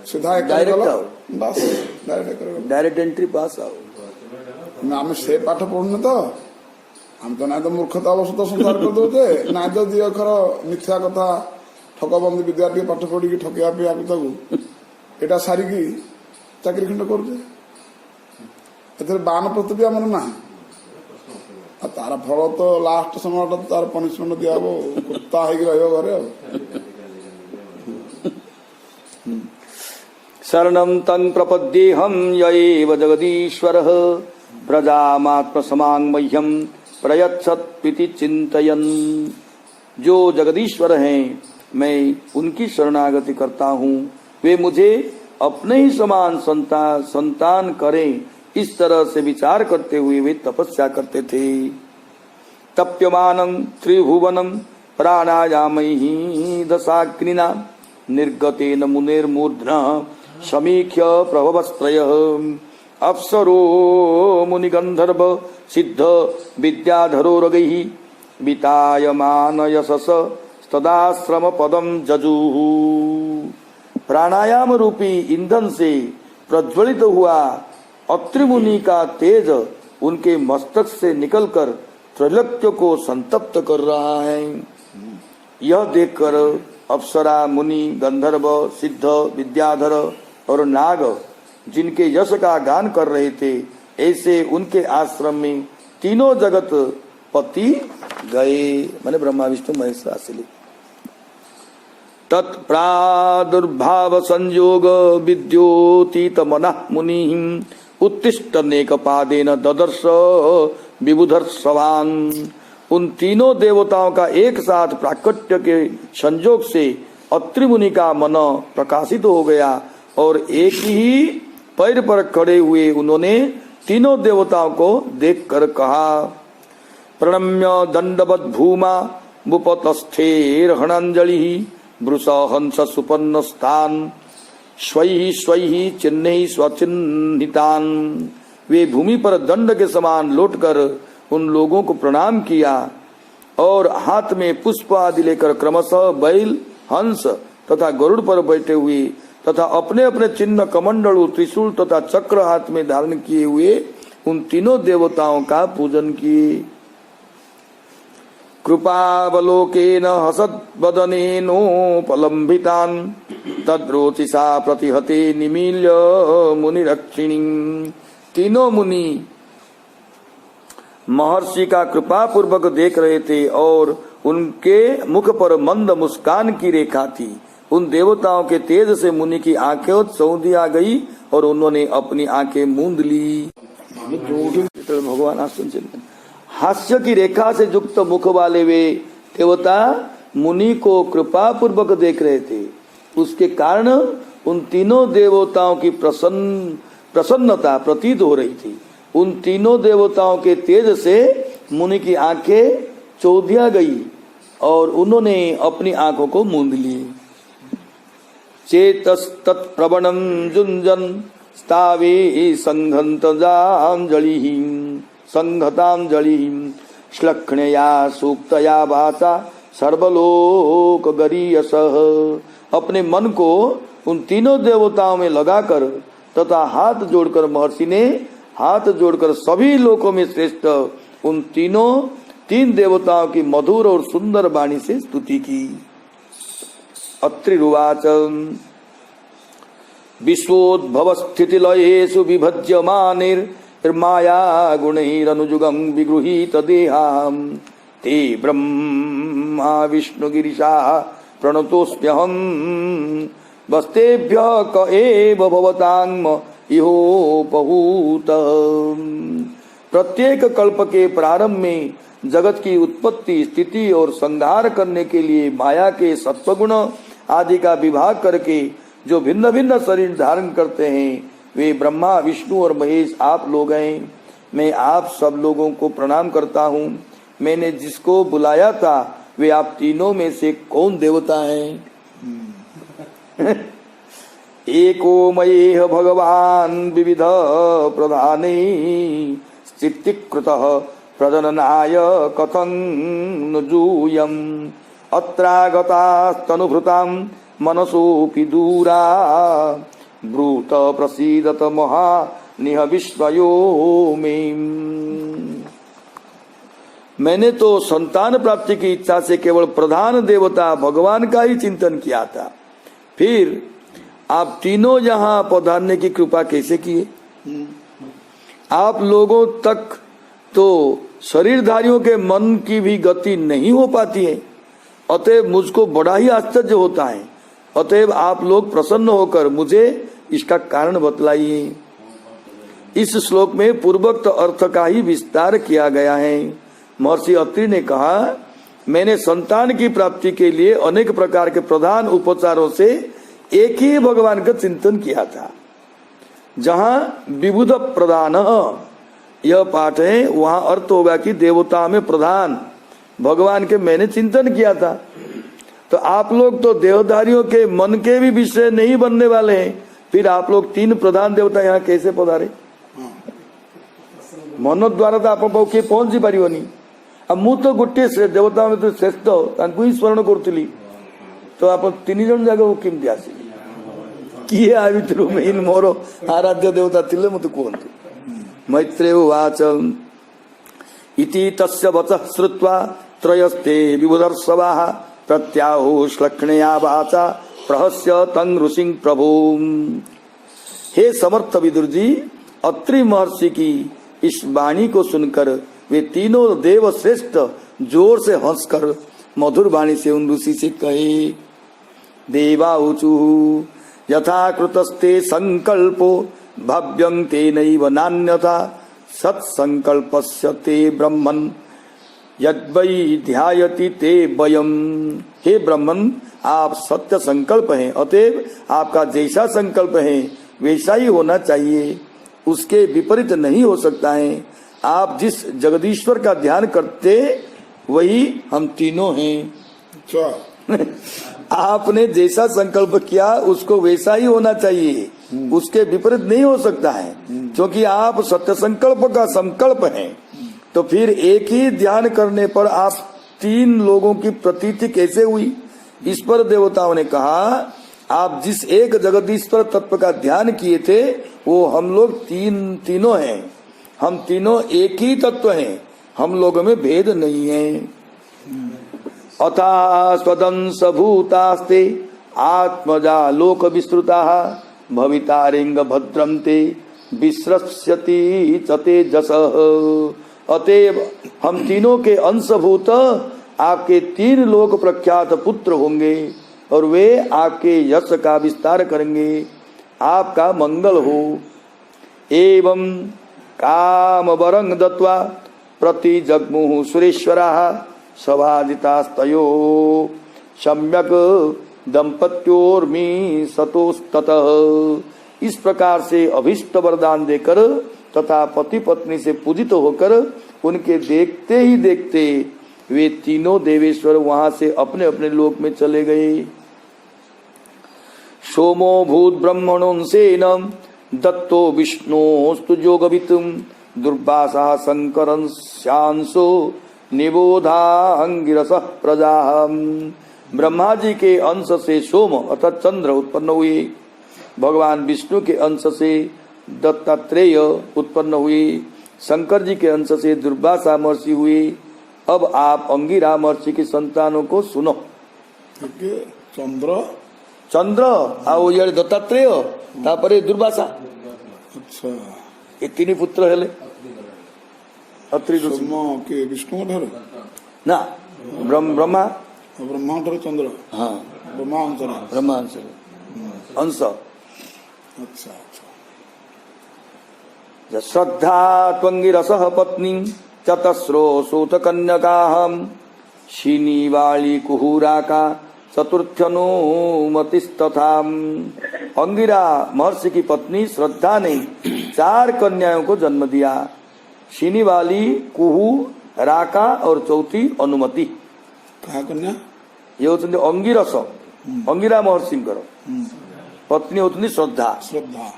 ସିଧା ଡାଇରେକ୍ଟ ଆଉ, ବାସ୍ ଡାଇରେକ୍ଟ ଏଣ୍ଟ୍ରି ପାସ୍ ଆଉ। ଆମେ ସେ ପାଠ ପଢୁନେ ତ, ଆମେ ତ ନାଇଁ ତ ମୂର୍ଖତା ଅବଶତ ସଂସାର କରିଦଉଛେ, ନାଇଁ ତ ଦି ଅକ୍ଷର ମିଥ୍ୟା କଥା ଠକବନ୍ଦୀ ବିଦ୍ୟା ଟିକେ ପାଠ ପଢିକି ଠକିବା ପିଇବା ତାକୁ ଏଇଟା ସାରିକି ଚାକିରି ଖଣ୍ଡ କରୁଛେ। ଏଥିରେ ବାନପ୍ରସ୍ଥ ବି ଆମର ନାହିଁ। ଆଉ ତାର ଫଳ ତ ଲାଷ୍ଟ ସମୟଟା ତାର ପନିଶମେଣ୍ଟ ଦିଆହବ, କୁତ୍ତା ହେଇକି ରହିବ ଘରେ ଆଉ। शरणं तं प्रपद्येऽहं य एव जगदीश्वरः प्रजामात्म समां मह्यं प्रयच्छत्पिति चिन्तयन्। जो जगदीश्वर हैं, मैं उनकी शरणागति करता हूँ, वे मुझे अपने ही समान संतान करें, इस तरह से विचार करते हुए वे तपस्या करते थे। तप्यमानं त्रिभुवनं प्राणायामैः दशाग्निना निर्गतेन मुनिर्मूर्ध्ना समीक्ष्य प्रभवस्त्रयः अप्सरो मुनिगन्धर्व सिद्ध विद्याधरोरगैः वितायमान यशस तदाश्रम पदम जजुः। प्राणायाम रूपी ईंधन से प्रज्वलित हुआ अत्रि मुनि का तेज उनके मस्तक से निकलकर त्रैलोक्य को संतप्त कर रहा है। यह देखकर अप्सरा, मुनि, गंधर्व, सिद्ध, विद्याधर और नाग जिनके यश का गान कर रहे थे, ऐसे उनके आश्रम में तीनों जगत पति गए, माने ब्रह्मा विष्णु महेश आसिले। तत्प्रादुर्भाव संयोग विद्योतीत मनः मुनि उत्तिष्ठनेक पादेन ददर्श विबुधर्षवान्। उन तीनों देवताओं का एक साथ प्राकट्य के संयोग से अत्रि मुनि का मन प्रकाशित हो गया और एक ही पैर पर खड़े हुए उन्होंने तीनों देवताओं को देखकर कहा, प्रणम्य दंडवत भूमा मुपतस्थेर हणांजलि वृष हंस सुपन्न स्थान स्वैहि स्वैहि चिन्ह स्वचिन्हितान। वे भूमि पर दंड के समान लौटकर उन लोगों को प्रणाम किया और हाथ में पुष्प आदि लेकर क्रमशः बैल, हंस तथा गरुड़ पर बैठे हुए तथा अपने अपने चिन्ह कमंडलु, त्रिशूल तथा चक्र हाथ में धारण किए हुए उन तीनों देवताओं का पूजन किए। कृपावलोकेन हसद्वदनेनोपलम्बितान् तद्रोचिषा प्रतिहते निमील्य मुनिरक्षिणी। तीनों मुनि महर्षि का कृपा पूर्वक देख रहे थे और उनके मुख पर मंद मुस्कान की रेखा थी। उन देवताओं के तेज से मुनि की आंखें चौंधी आ गई और उन्होंने अपनी आंखें मूंद ली। भगवान हास्य की रेखा से युक्त मुख वाले वे देवता मुनि को कृपा पूर्वक देख रहे थे। उसके कारण उन तीनों देवताओं की प्रसन्नता प्रतीत हो रही थी। उन तीनों देवताओं के तेज से मुनि की आंखें चौधिया गई और उन्होंने अपनी आंखों को मूंद ली। चेतस तत्प्रवणं जुंजन स्तावे संघतांजलि श्लक्ष्णया सूक्तया वाचा सर्वलोक गरीयसः। अपने मन को उन तीनों देवताओं में लगाकर तथा हाथ जोड़कर महर्षि ने हाथ जोड़कर सभी लोकों में श्रेष्ठ उन तीन देवताओं की मधुर और सुंदर वाणी से स्तुति की। अत्रिरुवाच विश्वोद्भव स्थिति लयेषु विभज्यमानिर्माया गुणैरनुजुगं विगृहीत देहां ते ब्रह्मा विष्णुगिरिशा प्रणतोऽस्म्यहं वस्तेभ्य क एव भवतांग इहोपहूत। प्रत्येक कल्प के प्रारंभ में जगत की उत्पत्ति स्थिति और संहार करने के लिए माया के सत्वगुण आदि का विभाग करके जो भिन्न भिन्न शरीर धारण करते हैं वे ब्रह्मा विष्णु और महेश आप लोग हैं। मैं आप सब लोगों को प्रणाम करता हूँ। मैंने जिसको बुलाया था वे आप तीनों में से कौन देवता हैं? एको मयेह भगवान विविध प्रधाने स्थितिकृतः प्रजननाय कथं नुजूयम् अत्रागतास्तनुभृतां मनसोऽपि दूरा ब्रूत प्रसीदत महानिह विश्वयो मे। मैंने तो संतान प्राप्ति की इच्छा से केवल प्रधान देवता भगवान का ही चिंतन किया था। फिर आप तीनों यहाँ पधारने की कृपा कैसे किए? आप लोगों तक तो शरीरधारियों के मन की भी गति नहीं हो पाती है, अतएव मुझको बड़ा ही आश्चर्य होता है। अतएव आप लोग प्रसन्न होकर मुझे इसका कारण बतलाइए। इस श्लोक में पूर्वोक्त अर्थ का ही विस्तार किया गया है। महर्षि अत्रि ने कहा, मैंने संतान की प्राप्ति के लिए अनेक प्रकार के प्रधान उपचारों से एक ही भगवान का चिंतन किया था। जहाँ विबुध प्रधान यह पाठ है, वहाँ अर्थ होगा कि देवता में प्रधान भगवान के मैंने चिंतन किया था। तो आप लोग तो देवधारियों के मन के भी विषय नहीं बनने वाले हैं, फिर आप लोग तीन प्रधान देवता यहाँ कैसे पधारे? मन द्वारा तो आप किए पहुंची पारिबनी। अब मु तो गोटे देवता में तो श्रेष्ठ तांकु ही स्मरण करुली, तो आप तीन जन जाक केमती आसिले? किए आ भितर मेन मोर आराध्य देवता थिले मते कहतु। मैत्रेय उवाच इति तस्य वचः श्रुत्वा त्रयस्ते विबुधर्षवाः प्रत्याहो श्लक्ष्णया वाचा प्रहस्य तं ऋषिं प्रभु। हे समर्थ विदुर जी, अत्रि महर्षि की इस वाणी को सुनकर वे तीनों देव श्रेष्ठ जोर से हंसकर मधुर वाणी से उन ऋषि से कहे, देवा ऊचु यथा कृतस्ते संकल्पो भव्यं तेनैव नान्यथा सत्संकल्पस्य ते ब्रह्मन् यद्वै ध्यायति ते वयम्। हे ब्रह्मन, आप सत्य संकल्प हैं, अतएव आपका जैसा संकल्प है वैसा ही होना चाहिए, उसके विपरीत नहीं हो सकता है। आप जिस जगदीश्वर का ध्यान करते वही हम तीनों हैं। आपने जैसा संकल्प किया उसको वैसा ही होना चाहिए, उसके विपरीत नहीं हो सकता है, क्योंकि आप सत्य संकल्प का संकल्प हैं। तो फिर एक ही ध्यान करने पर आप तीन लोगों की प्रतीति कैसे हुई? इस पर देवताओं ने कहा, आप जिस एक जगदीश्वर तत्व का ध्यान किए थे वो हम लोग तीनों हैं। हम तीनों एक ही तत्व हैं, हम लोगों में भेद नहीं है। अथा स्वदंस भूतास्ते आत्मजा लोक विस्तृता भवितारिंग भद्रम ते विश्रस्यति चते जस। अतएव हम तीनों के अंशभूत आपके तीन लोक प्रख्यात पुत्र होंगे और वे आपके यश का विस्तार करेंगे, आपका मंगल हो। एवं काम वरं दत्वा प्रति जग्मुः सुरेश्वराः सभाजितास्तयो सम्यक दंपत्योर्मी सतोस्ततः। इस प्रकार से अभिष्ट वरदान देकर तथा पति पत्नी से पूजित होकर उनके देखते ही देखते वे तीनों देवेश्वर वहां से अपने अपने लोक में चले गए। सोमो भूत ब्रह्मणोंसेन दत्तो विष्णोस्तु जोगवितुम दुर्वासा शंकरं श्यांसो निबोधांगिरस प्रजा। ब्रह्मा जी के अंश से सोम अर्थात चंद्र उत्पन्न हुए, भगवान विष्णु के अंश से दत्तात्रेय उत्पन्न हुए, शंकर जी के अंश से दुर्वासा महर्षि हुए। अब आप अंगिरा महर्षि के संतानों को सुनो। चंद्र चंद्र आउ ये दत्तात्रेय तापरे दुर्वासा, अच्छा ये तीन पुत्र हेले अत्रि ऋषि। सोम के विष्णु ठार ना ब्रह्मा ब्रह्मा ठार चंद्र हाँ ब्रह्मा अंतर ब्रह्मा अंश अंश। अच्छा श्रद्धा त्वंगिरसः पत्नी चतस्रो सूत कन्यकाहम शीनिवाली कुहुराका चतुर्थनुमतिस्तथा। अंगिरा महर्षि की पत्नी श्रद्धा ने 4 कन्याओं को जन्म दिया, शीनिवाली, कुहू, राका और चौथी अनुमति। कहा कन्या ये होती अंगिरस, अंगिरा महर्षि पत्नी होती श्रद्धा। श्रद्धा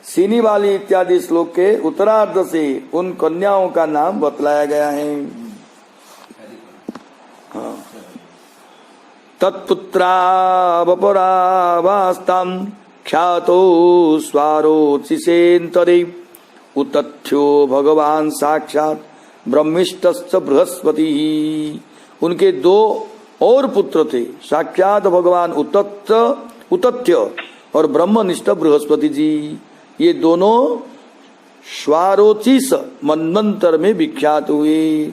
शीनिवाली इत्यादि श्लोक के उत्तरार्ध से उन कन्याओं का नाम बतलाया गया है। हाँ। तत्पुत्रावपरावास्तां ख्यातो स्वारोचिसेन्तरे उतथ्यो भगवान साक्षात ब्रह्मिष्ठश्च बृहस्पति। उनके 2 और पुत्र थे, साक्षात भगवान उतथ्य और ब्रह्मनिष्ठ बृहस्पति जी। ये दोनों स्वारोचिस मनमंत्र में विख्यात हुए।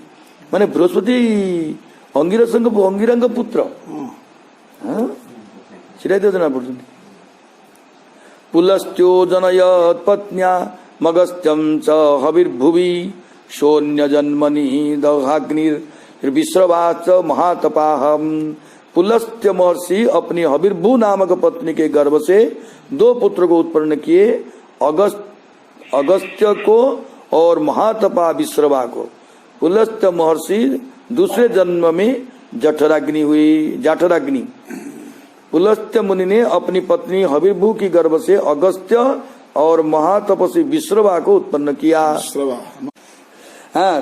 माने बृहस्पति अंगिरंग पुत्र जना पड़ती। पुलस्त्यो जनयत् पत्न्या मगस्त्यं च हविर्भुवि शोन्य जन्मनि दहाग्निर्विश्रवाच महातपाहम। पुलस्त्य महर्षि अपनी हविर्भु नामक पत्नी के गर्भ से 2 पुत्र को उत्पन्न किए, अगस्त्य को और महातपा विश्रवा को। पुलस्त्य महर्षि दूसरे जन्म में जठराग्नि हुई, जाठराग्नि। पुलस्त्य मुनि ने अपनी पत्नी हविर्भु की गर्भ से अगस्त्य और महातपस्वी विश्रवा को उत्पन्न किया।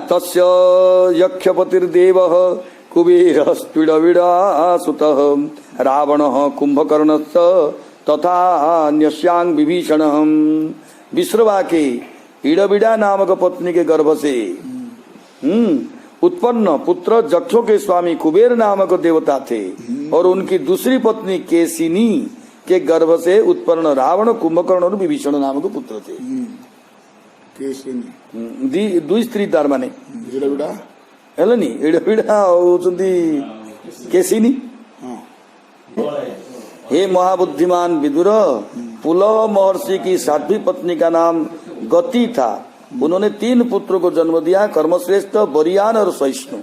तस्य यक्षपतिर्देवः कुबेरस्त्विडविडासुतः रावणः कुंभकर्णश्च तथा अन्यस्यांग विभीषण। विश्रवा के इडविडा नामक पत्नी के गर्भ से उत्पन्न पुत्र जक्षों के स्वामी कुबेर नामक देवता थे, और उनकी दूसरी पत्नी केसिनी के गर्भ से उत्पन्न रावण, कुंभकर्ण और विभीषण नामक पुत्र थे। दुई स्त्री तार माने इडविडा होचंती केसिनी। हे महाबुद्धिमान विदुर, पुलह महर्षि की 7वीं पत्नी का नाम गति था। उन्होंने 3 पुत्रों को जन्म दिया, कर्मश्रेष्ठ, बरियान और सहिष्णु।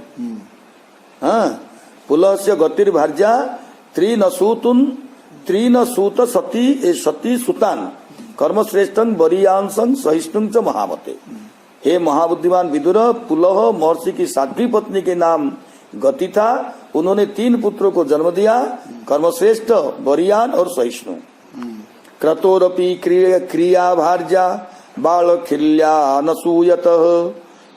पुलह से गतिर्भार्या त्रीनसूत सती सुतान कर्मश्रेष्ठं बरियांसं सहिष्णुं च महामते। हे महाबुद्धिमान विदुर, पुलह महर्षि की 7वीं पत्नी के नाम गति था। उन्होंने 3 पुत्रों को जन्म दिया, कर्मश्रेष्ठ, बरियान और सहिष्णु। क्रतोरपि क्रिया भार्या बालखिल्या नसूयत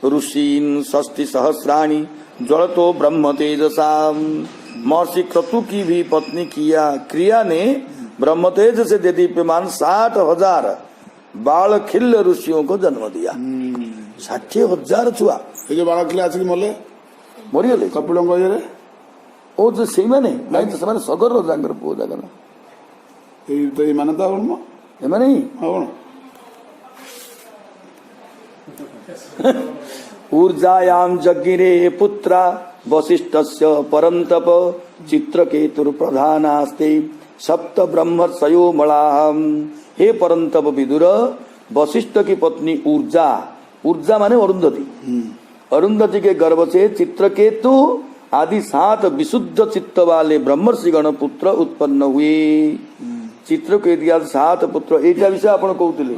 ऋषीन् 60 सहस्राणि ज्वलतो ब्रह्म तेजसा। महर्षि क्रतु की भी पत्नी क्रिया ने ब्रह्म तेज से दीप्यमान 60,000 बालखिल्य ऋषियों को जन्म दिया। 60,000 छुआ ये बालखिल्य आसिक मले मरीगले कपिल ओ जो से माने नहीं तो ସେମାନେ ସଗର ଜାଗର ପୁଅ ଜାଗ ନା ଏଇ ମାନେ ତ ଏମାନେ ହିଁ କଣ ऊर्जायां जज्ञिरे पुत्रा वसिष्ठस्य परन्तप चित्रकेतुर प्रधानास्ते सप्त ब्रह्मर्षयो मलाहम। हे परन्तप विदुर, वशिष्ठ की पत्नी ऊर्जा, ऊर्जा माने अरुंधति, अरुंधति के गर्भ से चित्रकेतु आदि 7 विशुद्ध चित्त वाले ब्रह्मर्षिगण पुत्र उत्पन्न हुए। चित्रकेतु आदि 7 पुत्र एटा विषय आपण कहउतिले,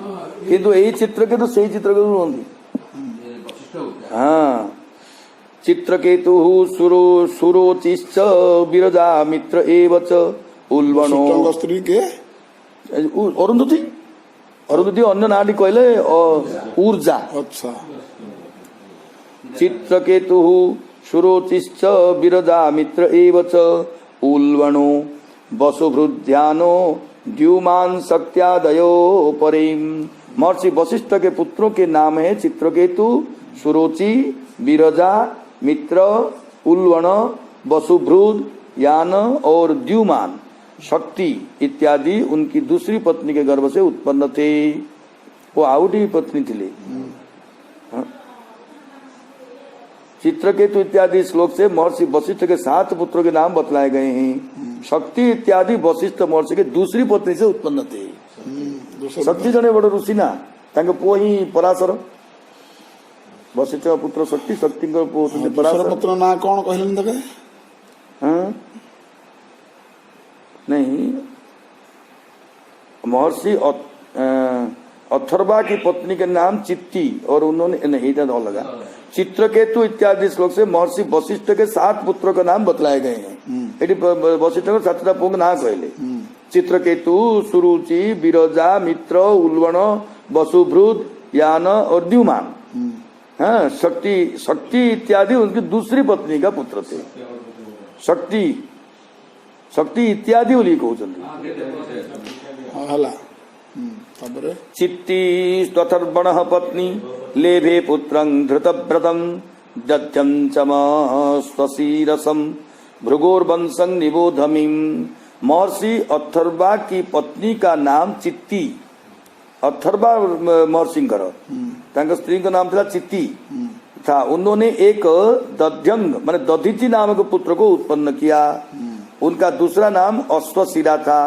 किंतु एई चित्रकेतु सेई चित्रकेतु नहंती। हाँ, चित्रकेतु सुरोचिश्च विरजा मित्र एवच उल्बणो स्त्री के अरुंधति अन्य नाटी कहले ऊर्जा। अच्छा। चित्रकेतु सुरोचिश्च विरजा मित्र एवच उल्वणो वसुभृध्यानो द्युमान शक्त्यादयो परेम। महर्षि वशिष्ठ के पुत्रों के नाम है चित्रकेतु, सुरोचि, विरजा, मित्र, उल्वण, वसुभृद, यान और द्युमान। शक्ति इत्यादि उनकी दूसरी पत्नी के गर्भ से उत्पन्न थे। वो आउटी पत्नी थी। चित्रकेतु इत्यादि श्लोक से महर्षि वशिष्ठ के 7 पुत्रों के नाम बतलाए गए हैं। शक्ति इत्यादि वशिष्ठ महर्षि के दूसरी पत्नी से उत्पन्न थे। शक्ति जने बड़ ऋषि ना, तांके पुओ ही पराशर। वशिष्ठ का पुत्र शक्ति, शक्ति का पुओ पराशर। पुत्र ना कौन कहलन तके? हाँ नहीं, महर्षि अथर्वा की पत्नी के नाम चित्ती और उन्होंने नहीं तो लगा चित्रकेतु इत्यादि श्लोक से महर्षि वशिष्ठ के 7 पुत्रों का नाम बतलाए गए हैं। वशिष्ठ को 7टा पुओ ना कहले। चित्रकेतु, सुरुचि, विरजा, मित्र, उल्वण, वसुभृद, यान और द्युमान। हाँ, शक्ति इत्यादि उनकी दूसरी पत्नी का पुत्र थे। शक्ति इत्यादि बोली कहते। चित्ती स्वथर्वण पत्नी लेभे पुत्रं धृतव्रतं दध्यं चमस्वशीरसं भृगोर्वंशं निबोधमीं। महर्षि अथर्वा की पत्नी का नाम चित्ती। अथर्वा महर्षिंकर तांका स्त्री का नाम था चित्ती था। उन्होंने एक दध्यंग माने दधिति नामक पुत्र को उत्पन्न किया। उनका दूसरा नाम अश्वशिरा था।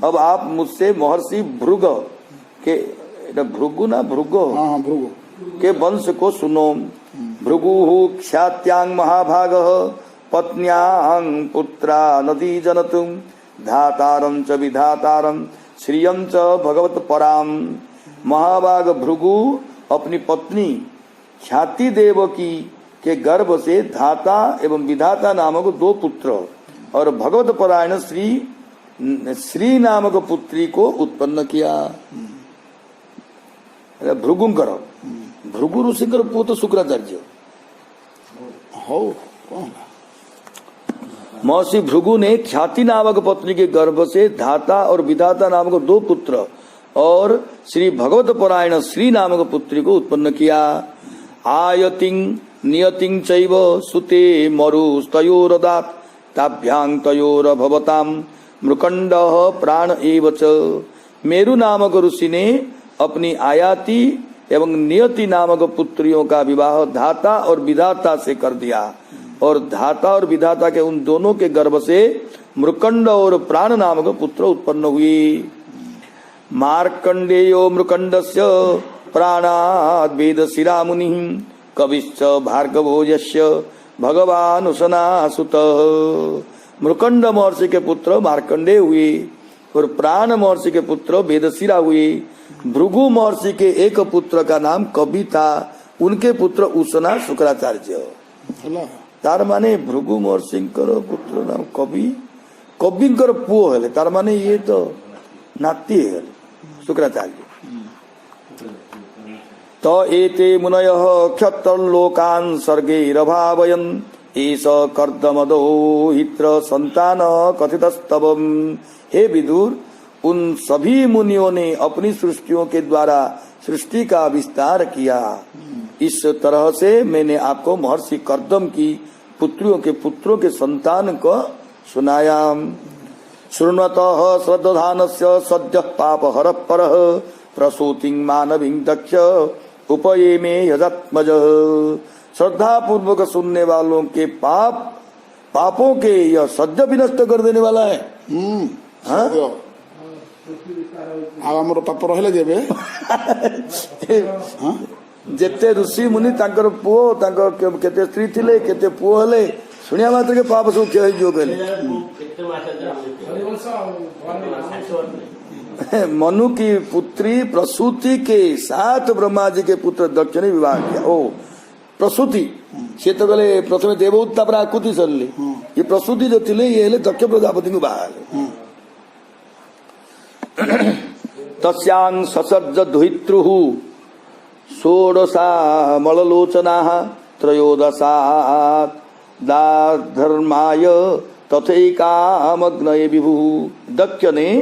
अब आप मुझसे महर्षि भृग के भृगु ना भृगो के वंश को सुनो। भृगु ख्यात्यांग महाभाग पत्न्यांग पुत्रा नदी जनतुम धातारं च विधातारं श्रियं च भगवत पराम। महाभाग भृगु अपनी पत्नी ख्याति देवकी के गर्भ से धाता एवं विधाता नामक 2 पुत्र और भगवत परायण श्री नामक पुत्री को उत्पन्न किया। भृगुंकर भृगु ऋषिकर पुत्र तो शुक्राचार्य हो। महर्षि भृगु ने ख्याति नामक पत्नी के गर्भ से धाता और विधाता नामक 2 पुत्र और श्री भगवत परायण श्री नामक पुत्री को उत्पन्न किया। आयतिं नियतिं चैव सुते मरुस्तयोरदात् ताभ्यां तयोरभवतां मृकंड प्राण एव च। मेरु नामक ऋषि ने अपनी आयाति एवं नियति नामक पुत्रियों का विवाह धाता और विधाता से कर दिया और धाता और विधाता के उन दोनों के गर्भ से मृकंड और प्राण नामक पुत्र उत्पन्न हुए। मार्कंडेयो मृकंडस्य प्राणाद् वेदशिरा मुनिः कविश्च भार्गवो यस्य भगवान उसना सुतः। मृकंड महर्षि के पुत्र मार्कंडेय हुए और प्राण महर्षि के पुत्र वेदशिरा हुए। भृगु महर्षि के एक पुत्र का नाम कवि था। उनके पुत्र उसना शुक्राचार्य। तार माने भृगु महर्षिंकर पुत्र नाम कवि, कविंकर पुओ हेले तार माने ये तो नाती है शुक्राचार्य। तो एते मुनयः क्षत्रलोकान् सर्गैरभावयन् एष कर्दमदो हित्र संतान कथितस्तवम्। हे विदुर, उन सभी मुनियों ने अपनी सृष्टियों के द्वारा सृष्टि का विस्तार किया। इस तरह से मैंने आपको महर्षि कर्दम की पुत्रियों के पुत्रों के संतान को सुनाया। शृण्वतः श्रद्धानस्य सद्यः पापहरः परः प्रसूतिं मानवीं दक्ष उपयेमे यजात्मजः। श्रद्धा पूर्वक सुनने वालों के पापों के यह सद्य विनष्ट कर देने वाला है। आमर पाप रहिले जेबे जेते ऋषि मुनि तांकर पुओ तांकर केते स्त्री थिले केते पुओ हले सुनिया मात्र के पाप सब क्षय जो गले। मनु की पुत्री प्रसूति के साथ ब्रह्मा जी के पुत्र दक्ष ने विवाह किया। ओ प्रसूति से तो गले प्रथम देवहूति तापर आकुति सरले। ये प्रसूति जो थिले ये हेले दक्ष प्रजापति को बाहा तस्यां ससर्ज दुहितृः षोडशा मललोचनाः त्रयोदशा दाधर्माय तथैकामग्नये विभु। दक्ष ने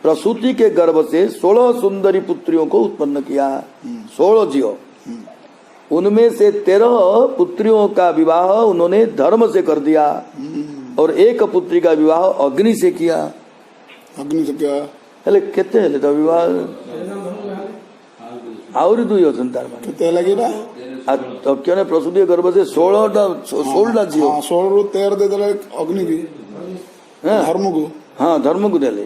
प्रसूति के गर्भ से 16 सुंदरी पुत्रियों को उत्पन्न किया, 16 जीव। उनमें से 13 पुत्रियों का विवाह उन्होंने धर्म से कर दिया और एक पुत्री का विवाह अग्नि से किया। अग्नि से क्या हेले केते हेले तो विवाह आउरी दुई अछन तार माने केते लगी ना दक्ष ने प्रसूति के गर्भ से 16 जीव। हाँ 16 रु 13 दे देले अग्नि की धर्म को। हाँ धर्म को देले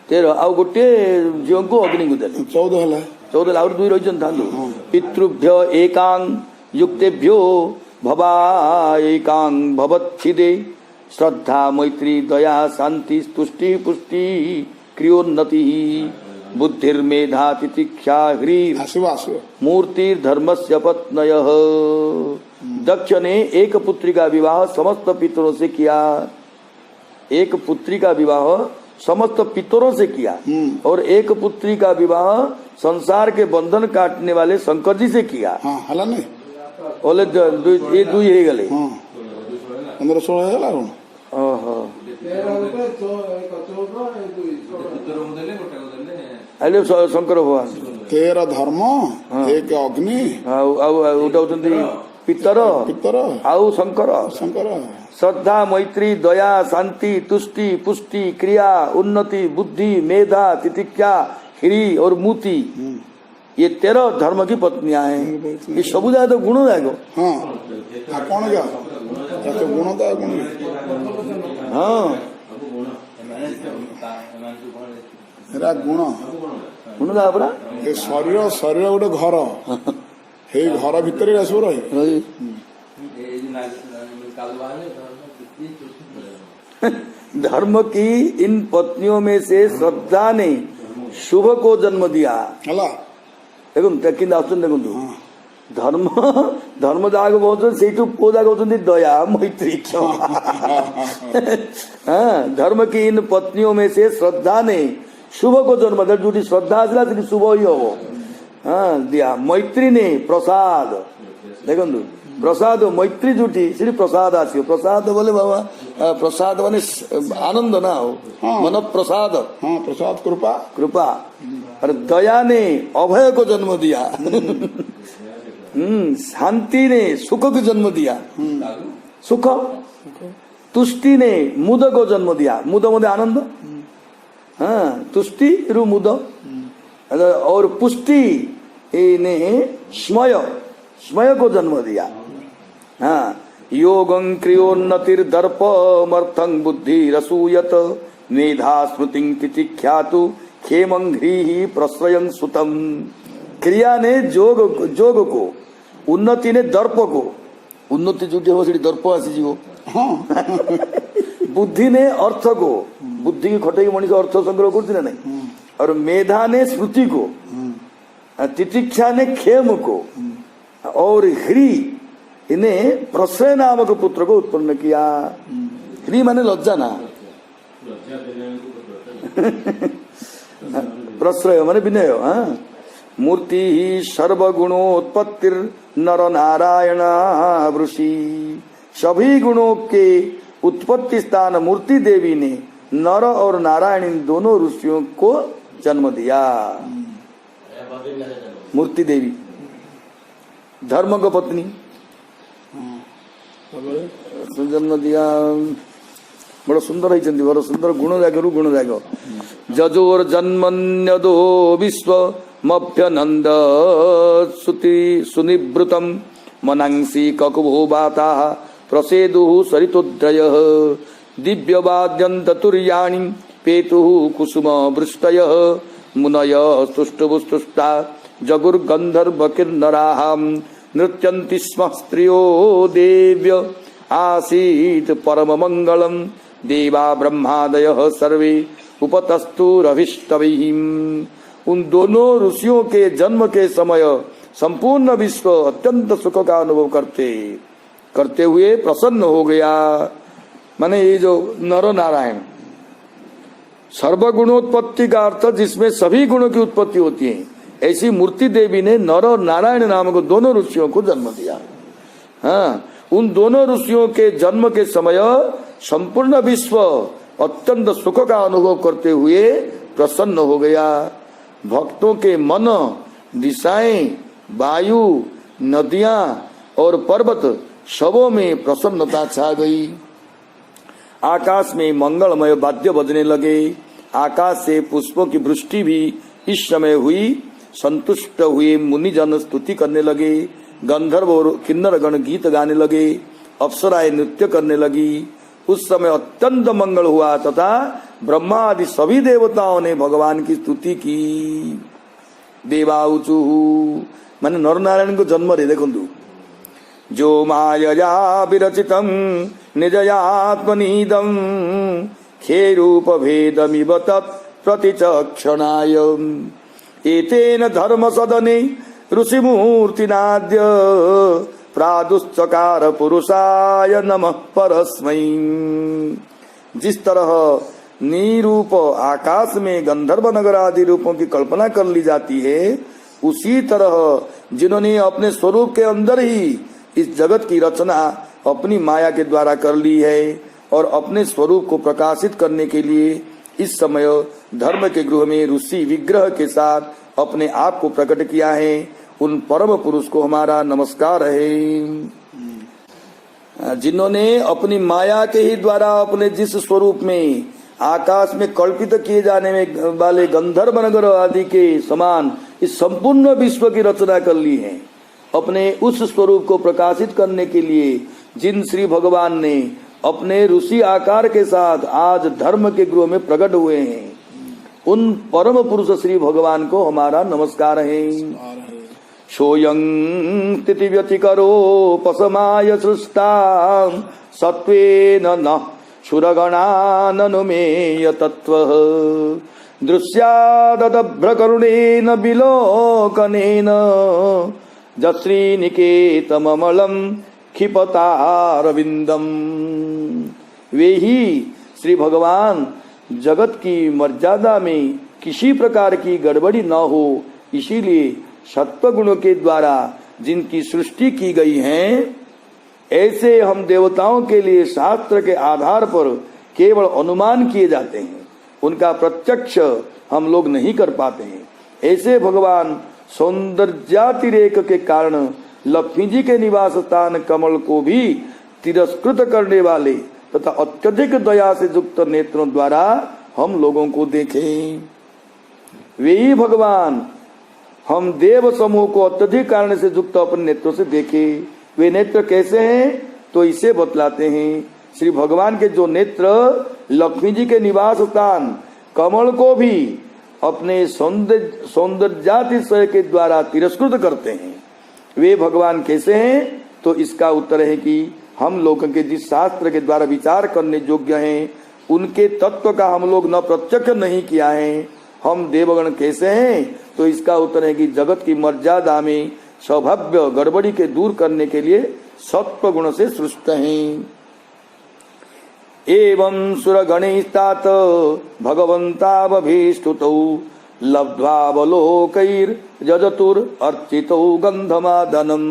13 आउ गोटे जीव को अग्नि को देले 14 है 14 आउरी दुई रहिछन थांदु। पितृभ्य एकांग युक्तेभ्यो भवा एकांग भवच्छिदे श्रद्धा मैत्री दया शांति तुष्टि पुष्टि क्रियोन्नति बुद्धिर्मेधा तितिक्षा ह्रीर मूर्तिर्धर्मस्य पत्नयः। दक्ष ने एक पुत्री का विवाह समस्त पितरों से किया, एक पुत्री का विवाह समस्त पितरों से किया और एक पुत्री का विवाह संसार के बंधन काटने वाले शंकर जी से किया। हाँ हला नहीं ओले ये दुई हे गले। हाँ 15-16 है लारो। ओहो हेलो शंकर भगवान 13 धर्म एक अग्नि उठाउछन्ति पितर पितर आउ शंकर। शंकर श्रद्धा मैत्री दया शांति तुष्टि पुष्टि क्रिया उन्नति बुद्धि मेधा तितिक्षा ह्री और मूति, ये 13 धर्म की पत्नियां हैं। ये सब जाए तो गुण जाएगा। हाँ कौन गया तो गुण था गुण। हाँ एरा गुण गुण जा परा ए शरीर शरीर गोटे घर हे घर भितर आसो रही। धर्म की इन पत्नियों में से श्रद्धा ने शुभ को जन्म दिया। हला देखो देखो धर्म धर्म जाग बहुत से पुओ जाग होती दया मैत्री क्षमा। हाँ धर्म की इन पत्नियों में से श्रद्धा ने शुभ को जन्म दिया, जो श्रद्धा आसला से शुभ ही हो। हाँ दिया मैत्री ने प्रसाद देखो प्रसाद मैत्री जुटी श्री प्रसाद आसी प्रसाद बोले बाबा प्रसाद माने आनंद ना हो। हाँ। मन प्रसाद। हाँ प्रसाद कृपा कृपा। और दया ने अभय को जन्म दिया। शांति ने सुख को जन्म दिया, सुख। तुष्टि ने मुद को जन्म दिया, मुद मुदे आनंद। हाँ तुष्टि रु मुद। और पुष्टि ने स्मय स्मय को जन्म दिया। हाँ योगं क्रियोन्नतिर्दर्पमर्थं बुद्धि रसूयत मेधा स्मृतिं तितिख्यातु खेमं ह्रीहि प्रश्रयं सुतम। क्रिया ने जोग को, उन्नति ने दर्प को, उन्नति जो हो दर्प आसी जीव। बुद्धि ने अर्थ को, बुद्धि की खटे मनीष अर्थ संग्रह करती ना नहीं। और मेधा ने स्मृति को, तितिक्षा ने खेम को और ह्री इन्हें प्रश्रय नामक पुत्र को उत्पन्न किया। ह्री माने लज्जा ना प्रश्रय माने विनय। हाँ मूर्ति ही सर्वगुणोत्पत्तिर नर नारायण वृषि। सभी गुणों के उत्पत्ति स्थान मूर्ति देवी ने नर और नारायण इन दोनों ऋषियों को जन्म दिया। मूर्ति देवी धर्म को पत्नी जन्म दिया। बड़ा सुंदर है, बड़ा सुंदर गुण जागरु गुण जाग। जजोर जन्मन्यदो विश्व मभ्यनंद सुति सुनिवृतम मनांसी ककुभो बाता प्रसेदु सरितोद्रय दिव्यवाद्यंत तुर्याणि पेतु कुसुम वृष्टय मुनय स्तुष्टुस्तुष्टा जगुर्गंधर्व किन्नराः नृत्यन्ति स्म स्त्रियो देव्य आसीत परम मंगलम देवा ब्रह्मादयः सर्वे उपतस्तुरभिष्टभिः। उन दोनों ऋषियों के जन्म के समय संपूर्ण विश्व अत्यंत सुख का अनुभव करते हुए प्रसन्न हो गया। माने ये जो नर नारायण सर्वगुणोत्पत्ति का अर्थ जिसमें सभी गुणों की उत्पत्ति होती है, ऐसी मूर्ति देवी ने नर और नारायण नामक दोनों ऋषियों को जन्म दिया। हाँ उन दोनों ऋषियों के जन्म के समय संपूर्ण विश्व अत्यंत सुख का अनुभव करते हुए प्रसन्न हो गया। भक्तों के मन, दिशाएं, वायु, नदियां और पर्वत सबों में प्रसन्नता छा गई। आकाश में मंगलमय वाद्य बजने लगे। आकाश से पुष्पों की वृष्टि भी इस समय हुई। संतुष्ट हुए मुनिजन स्तुति करने लगे। गंधर्व और किन्नर गण गीत गाने लगे। अप्सराएं नृत्य करने लगी। उस समय अत्यंत मंगल हुआ तथा ब्रह्मा आदि सभी देवताओं ने भगवान की स्तुति की। देवाऊचु माने नर नारायण को जन्म रे देखु जो मायया विरचितम निजयात्मनीदम खे रूप भेदमिव तत् प्रतिचक्षणाय एतेन धर्म सदने ऋषि मूर्तिनाद्य प्रादुश्चकार पुरुषाय नमः परस्मै। जिस तरह निरूप आकाश में गंधर्व नगर आदि रूपों की कल्पना कर ली जाती है, उसी तरह जिन्होंने अपने स्वरूप के अंदर ही इस जगत की रचना अपनी माया के द्वारा कर ली है और अपने स्वरूप को प्रकाशित करने के लिए इस समय धर्म के गृह में ऋषि विग्रह के साथ अपने आप को प्रकट किया है, उन परम पुरुष को हमारा नमस्कार है। जिन्होंने अपनी माया के ही द्वारा अपने जिस स्वरूप में आकाश में कल्पित किए जाने में वाले गंधर्व नगर आदि के समान इस संपूर्ण विश्व की रचना कर ली है, अपने उस स्वरूप को प्रकाशित करने के लिए जिन श्री भगवान ने अपने ऋषि आकार के साथ आज धर्म के गृह में प्रकट हुए हैं, उन परम पुरुष श्री भगवान को हमारा नमस्कार है। सोयं स्थिति व्यतिकरो पसमाय सृष्टा सत्वेन न सुरगणाननुमेय तत्त्वः दृश्यादभ्रकरुणेन विलोकनेन जश्रीनिकेतममलं क्षिपतारविंदम। वे ही श्री भगवान जगत की मर्यादा में किसी प्रकार की गड़बड़ी न हो, इसीलिए सत्व गुणों के द्वारा जिनकी सृष्टि की गई है, ऐसे हम देवताओं के लिए शास्त्र के आधार पर केवल अनुमान किए जाते हैं, उनका प्रत्यक्ष हम लोग नहीं कर पाते हैं। ऐसे भगवान सौंदर्यातिरेक के कारण लक्ष्मी जी के निवास स्थान कमल को भी तिरस्कृत करने वाले तथा अत्यधिक दया से युक्त नेत्रों द्वारा हम लोगों को देखें। वे ही भगवान हम देव समूह को अत्यधिक कारण से युक्त अपने नेत्रों से देखे। वे नेत्र कैसे हैं तो इसे बतलाते हैं। श्री भगवान के जो नेत्र लक्ष्मी जी के निवास स्थान कमल को भी अपने सौंदर्यातिशय के द्वारा तिरस्कृत करते हैं, वे भगवान कैसे हैं तो इसका उत्तर है कि हम लोगों के जिस शास्त्र के द्वारा विचार करने योग्य हैं, उनके तत्व का हम लोग न प्रत्यक्ष नहीं किया है। हम देवगण कैसे हैं तो इसका उत्तर है कि जगत की मर्यादा में स्वभाव्य गड़बड़ी के दूर करने के लिए सत्व गुण से सृष्ट हैं। एवं सुरगणैस्तात भगवन्तावभीष्टुतौ लब्ध्वावलोकैर् जजतुर अर्चितौ गंधमादनम।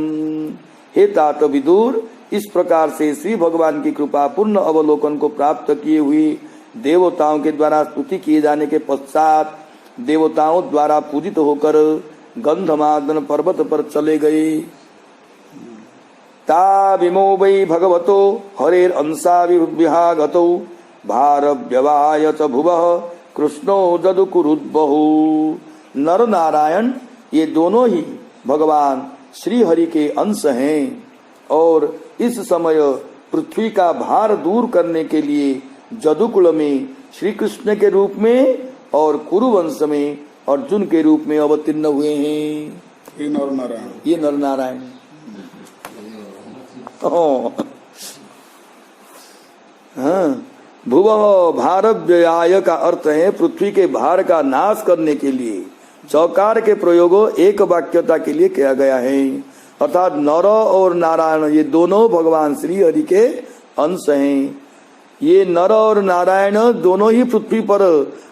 हे तात विदुर, इस प्रकार से श्री भगवान की कृपा पूर्ण अवलोकन को प्राप्त किए हुए देवताओं के द्वारा स्तुति किए जाने के पश्चात देवताओं द्वारा पूजित होकर गंधमादन पर्वत पर चले गए। ता विमो वै भगवतो हरेर अंसा विहागतौ भारव्यवाय च भुवः कृष्णो जदुकुरुद्बहु। नर नारायण ये दोनों ही भगवान श्री हरि के अंश हैं और इस समय पृथ्वी का भार दूर करने के लिए जदुकुल में श्री कृष्ण के रूप में और कुरुवंश में अर्जुन के रूप में अवतीर्ण हुए हैं। ये नर नारायण, ये नर नारायण। हाँ, भुवः भारव्ययाय का अर्थ है पृथ्वी के भार का नाश करने के लिए चौकार के प्रयोग एक वाक्यता के लिए किया गया है, अर्थात नर और नारायण ये दोनों भगवान श्री हरि के अंश हैं। ये नर और नारायण दोनों ही पृथ्वी पर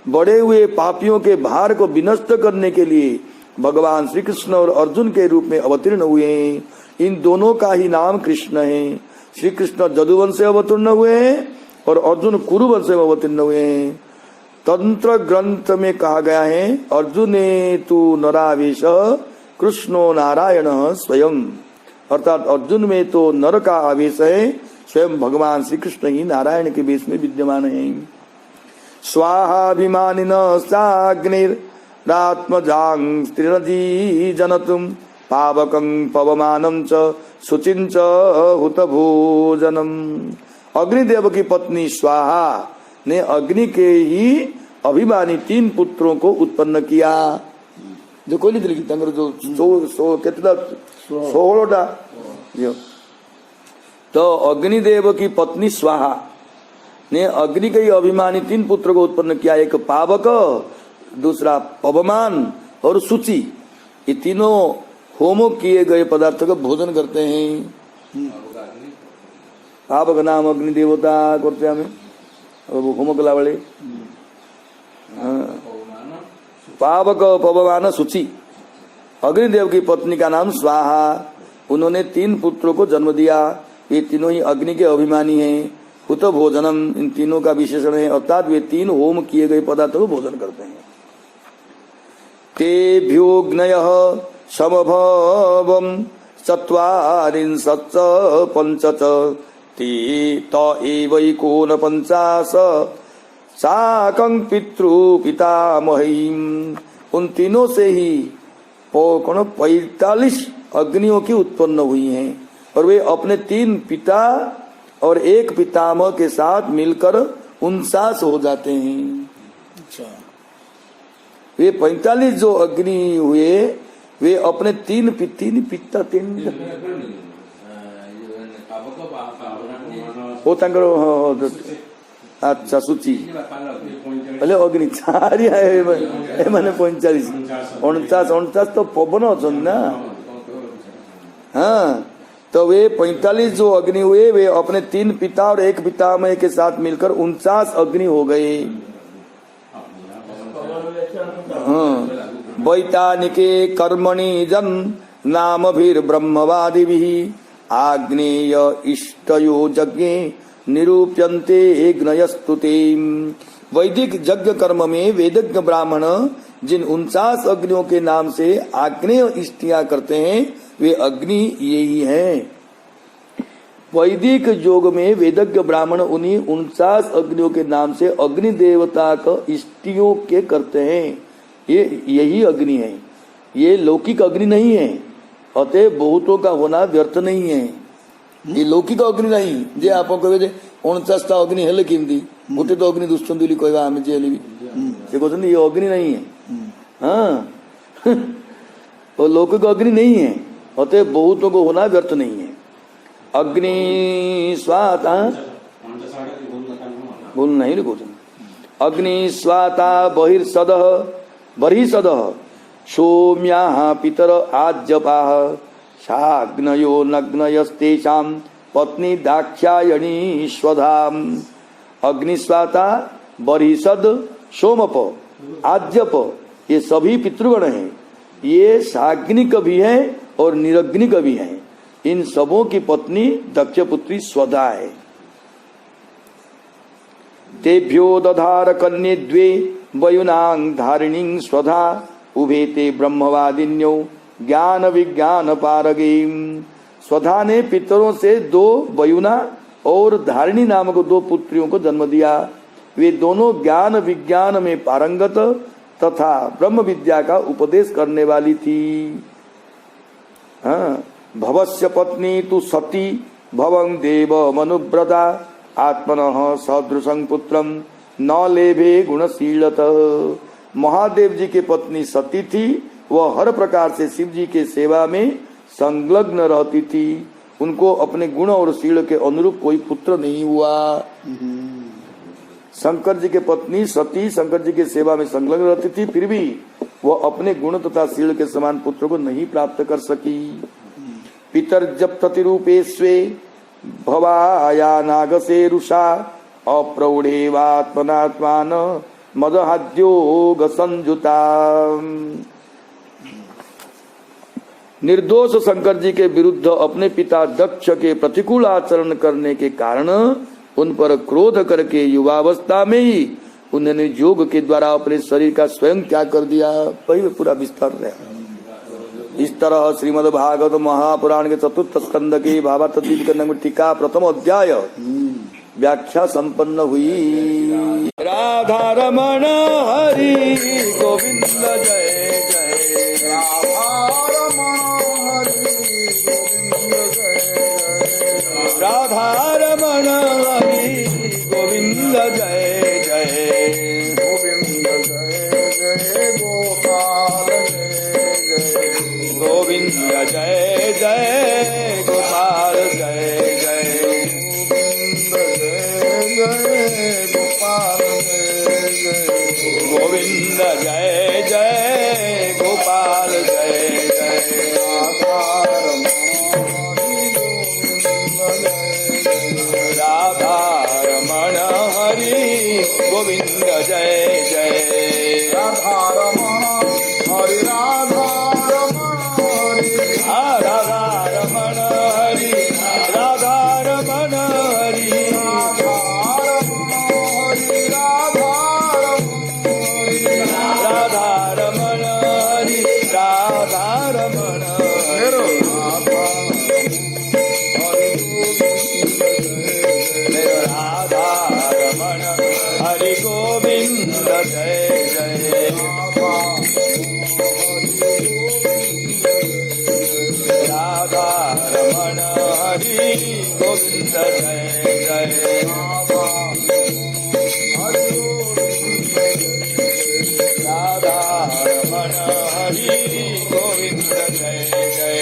बढ़े हुए पापियों के भार को विनष्ट करने के लिए भगवान श्री कृष्ण और अर्जुन के रूप में अवतीर्ण हुए हैं। इन दोनों का ही नाम कृष्ण है। श्री कृष्ण जदुवंश से अवतीर्ण हुए हैं और अर्जुन कुरुवंश में अवतीर्ण हुए हैं। तंत्र ग्रंथ में कहा गया है अर्जुने तु नरावेश कृष्णो नारायण स्वयं, अर्थात अर्जुन में तो नर का आवेश है, स्वयं भगवान श्री कृष्ण ही नारायण के वेश में विद्यमान है। स्वाहाभिमानिन साग्निरात्मजां स्त्रिरजी जनतुम पावकं पवमानं च शुचिं च हुतभोजनम। अग्निदेव की पत्नी स्वाहा ने अग्नि के ही अभिमानी 3 पुत्रों को उत्पन्न किया। जो कोई नहीं लिखी तंगर जो कितना 16टा। तो अग्निदेव की पत्नी स्वाहा ने अग्नि के ही अभिमानी 3 पुत्र को उत्पन्न किया, एक पावक, दूसरा पवमान और शुचि। ये तीनों होम किए गए पदार्थों का भोजन करते हैं। पावक नाम अग्नि देवता करते हमें होम कला वाले। पावक पवमान शुचि। अग्निदेव की पत्नी का नाम स्वाहा, उन्होंने 3 पुत्रों को जन्म दिया। ये तीनों ही अग्नि के अभिमानी हैं। हुत भोजनम इन तीनों का विशेषण है, अर्थात वे 3 होम किए गए पदार्थों को भोजन करते हैं। तेभ्योग्नयः समभवं चत्वारिंशत् पंच ते त एवैकोनपञ्चाश साकं पितृपितामहीम्। उन तीनों से ही 45 अग्नियों की उत्पन्न हुई हैं और वे अपने 3 पिता और 1 पितामह के साथ मिलकर 49 हो जाते हैं। अच्छा, वे 45 जो अग्नि हुए वे अपने 3 पिता वो तंकर अच्छा सूची हेलो अग्नि 4 मैंने 45 49 तो पवन अच्छा ना। हाँ, तो वे 45 जो अग्नि हुए वे अपने 3 पिता और 1 पितामह के साथ मिलकर 49 अग्नि हो गए। वैतानिके कर्मणि जन नाम भीर ब्रह्मवादिभिः आग्नेय इष्टयो यज्ञे निरूप्यन्ते ग्नयस्तुते। वैदिक यज्ञ कर्म में वेदज्ञ ब्राह्मण जिन 49 अग्नियों के नाम से आग्नेय इष्टियां करते हैं वे अग्नि यही हैं। वैदिक योग में वेदज्ञ ब्राह्मण उन्हीं 49 अग्नियों के नाम से अग्नि देवता का इष्टियों के करते हैं। ये यही अग्नि है, ये लौकिक अग्नि नहीं है। अतः बहुतों का होना व्यर्थ नहीं है। ये लौकिक अग्नि नहीं जे आप कहे 49 अग्नि हेले किमती गोटे तो अग्नि दुष्टंत कहवा आम जे भी से कहते ये अग्नि नहीं है। हाँ वो लौकिक अग्नि नहीं है, अतः बहुतों को होना व्यर्थ नहीं है। अग्नि स्वाता बोल नहीं रे कहते अग्नि स्वाता बहिर्सद सौम्या पितर आज्यपाः साग्नयो नग्नयस्तेषां पत्नी दाक्षायणी स्वधाम। अग्निस्वाता बरिषद सोमप आज्यप ये सभी पितृगण हैं। ये साग्निक भी हैं और निरग्निक भी हैं। इन सबों की पत्नी दक्ष पुत्री स्वधा है। तेभ्यो दधार कन्ये द्वे वयुनां धारिणीं स्वधा उभे ते ब्रह्मवादिन्यो ज्ञान विज्ञान पारगीं। स्वधा ने पितरों से 2 वयुना और धारिणी नामक 2 पुत्रियों को जन्म दिया। वे दोनों ज्ञान विज्ञान में पारंगत तथा ब्रह्म विद्या का उपदेश करने वाली थी। हाँ, भवस्य पत्नी तु सती भवं देव मनुव्रता आत्मनः सदृशं पुत्रं न लेभे गुणशीलत। महादेव जी की पत्नी सती थी, वह हर प्रकार से शिव जी के सेवा में संलग्न रहती थी। उनको अपने गुण और शील के अनुरूप कोई पुत्र नहीं हुआ। शंकर जी के पत्नी सती शंकर जी के सेवा में संलग्न रहती थी, फिर भी वह अपने गुण तथा शील के समान पुत्र को नहीं प्राप्त कर सकी। पितर जब प्रतिरूपे स्वे भवाया नागसे रुषा अप्रौढ़ेवात्मनात्मान मदहाद्योग संजुता। निर्दोष शंकर जी के विरुद्ध अपने पिता दक्ष के प्रतिकूल आचरण करने के कारण उन पर क्रोध करके युवावस्था में ही उन्होंने योग के द्वारा अपने शरीर का स्वयं त्याग कर दिया। पहले पूरा विस्तार रहा। इस तरह श्रीमद् भागवत महापुराण के चतुर्थ स्कंद के भावातीत करने में टीका प्रथम अध्याय व्याख्या संपन्न हुई। राधा रमण हरि गोविंद जय जय, राधा रमण हरि गोविंद जय जय, राधा रमण हरि गोविंद जय जय, गोपाल जय जय, गोविंद जय जय, गोपाल जय जय, राधा रमण हरि गोविंद जय जय, राधा रमण हरि राधा रमण हरि, राधा रमण हरि, राधा रमण हरि, राधा रमण हरि, राधा रमण हरि, राधा रमण हरि गोविंद जय जय, राधा रमण हरि गोविंद जय जय, राधा रमण हरि गोविंद जय जय, राधा रमण हरि गोविंद जय जय,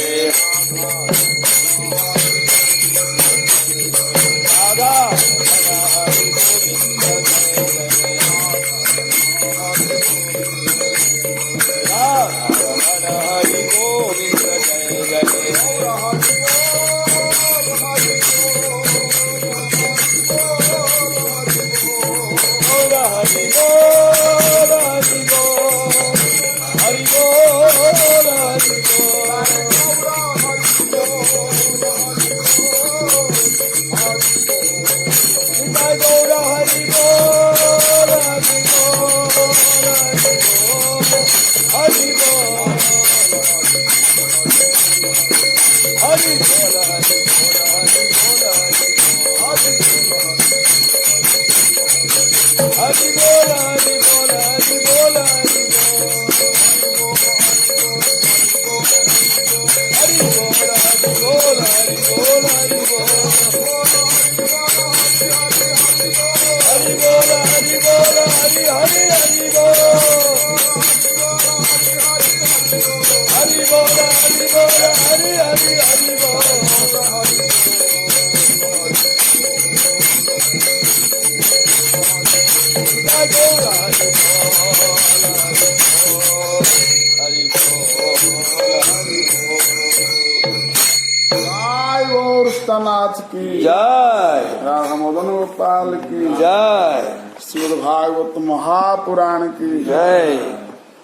राधा रमण हरि गोविंद जय जय, हरि बोल हरि बोल, हरि बोल हरि बोल, निताय गौर हरि बोल हरि बोल, हरि बोल हरि बोल, हरि बोल हरि बोल, हरि बोल हरि बोल, हरि बोल हरि बोल, हरि बोल हरि बोल, हरि बोल हरि हरि हरि बोल, हरि बोल हरि बोल, हरि हरि हरि जय गौर नाथ की जय, राधा मदन गोपाल की जय श्रीमद् भागवत महापुराण की जय,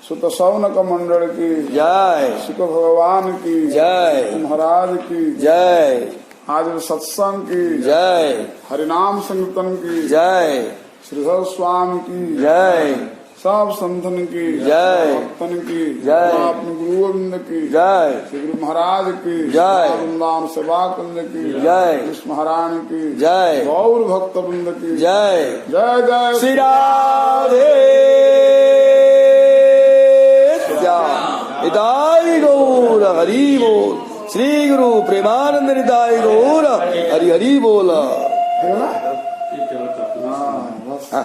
सुत सौनक मंडल की जय सुख भगवान की जय, महाराज की जय आज सत्संग की जय, हरिनाम संकीर्तन की जय श्रीधर स्वामी की जय, सब संतन की जय, भक्तन की जय, अपने गुरु गोविंद की जय, श्री गुरु महाराज की जय, वृंदावन सेवा कुंज की जय, कृष्ण महारानी की जय, गौर भक्त वृंद की जय जय जय श्री राधे हिताय गौर हरि बोल, श्री गुरु प्रेमानंद हिताय गौर हरि हरि बोल। है ना? हाँ, बस। हाँ।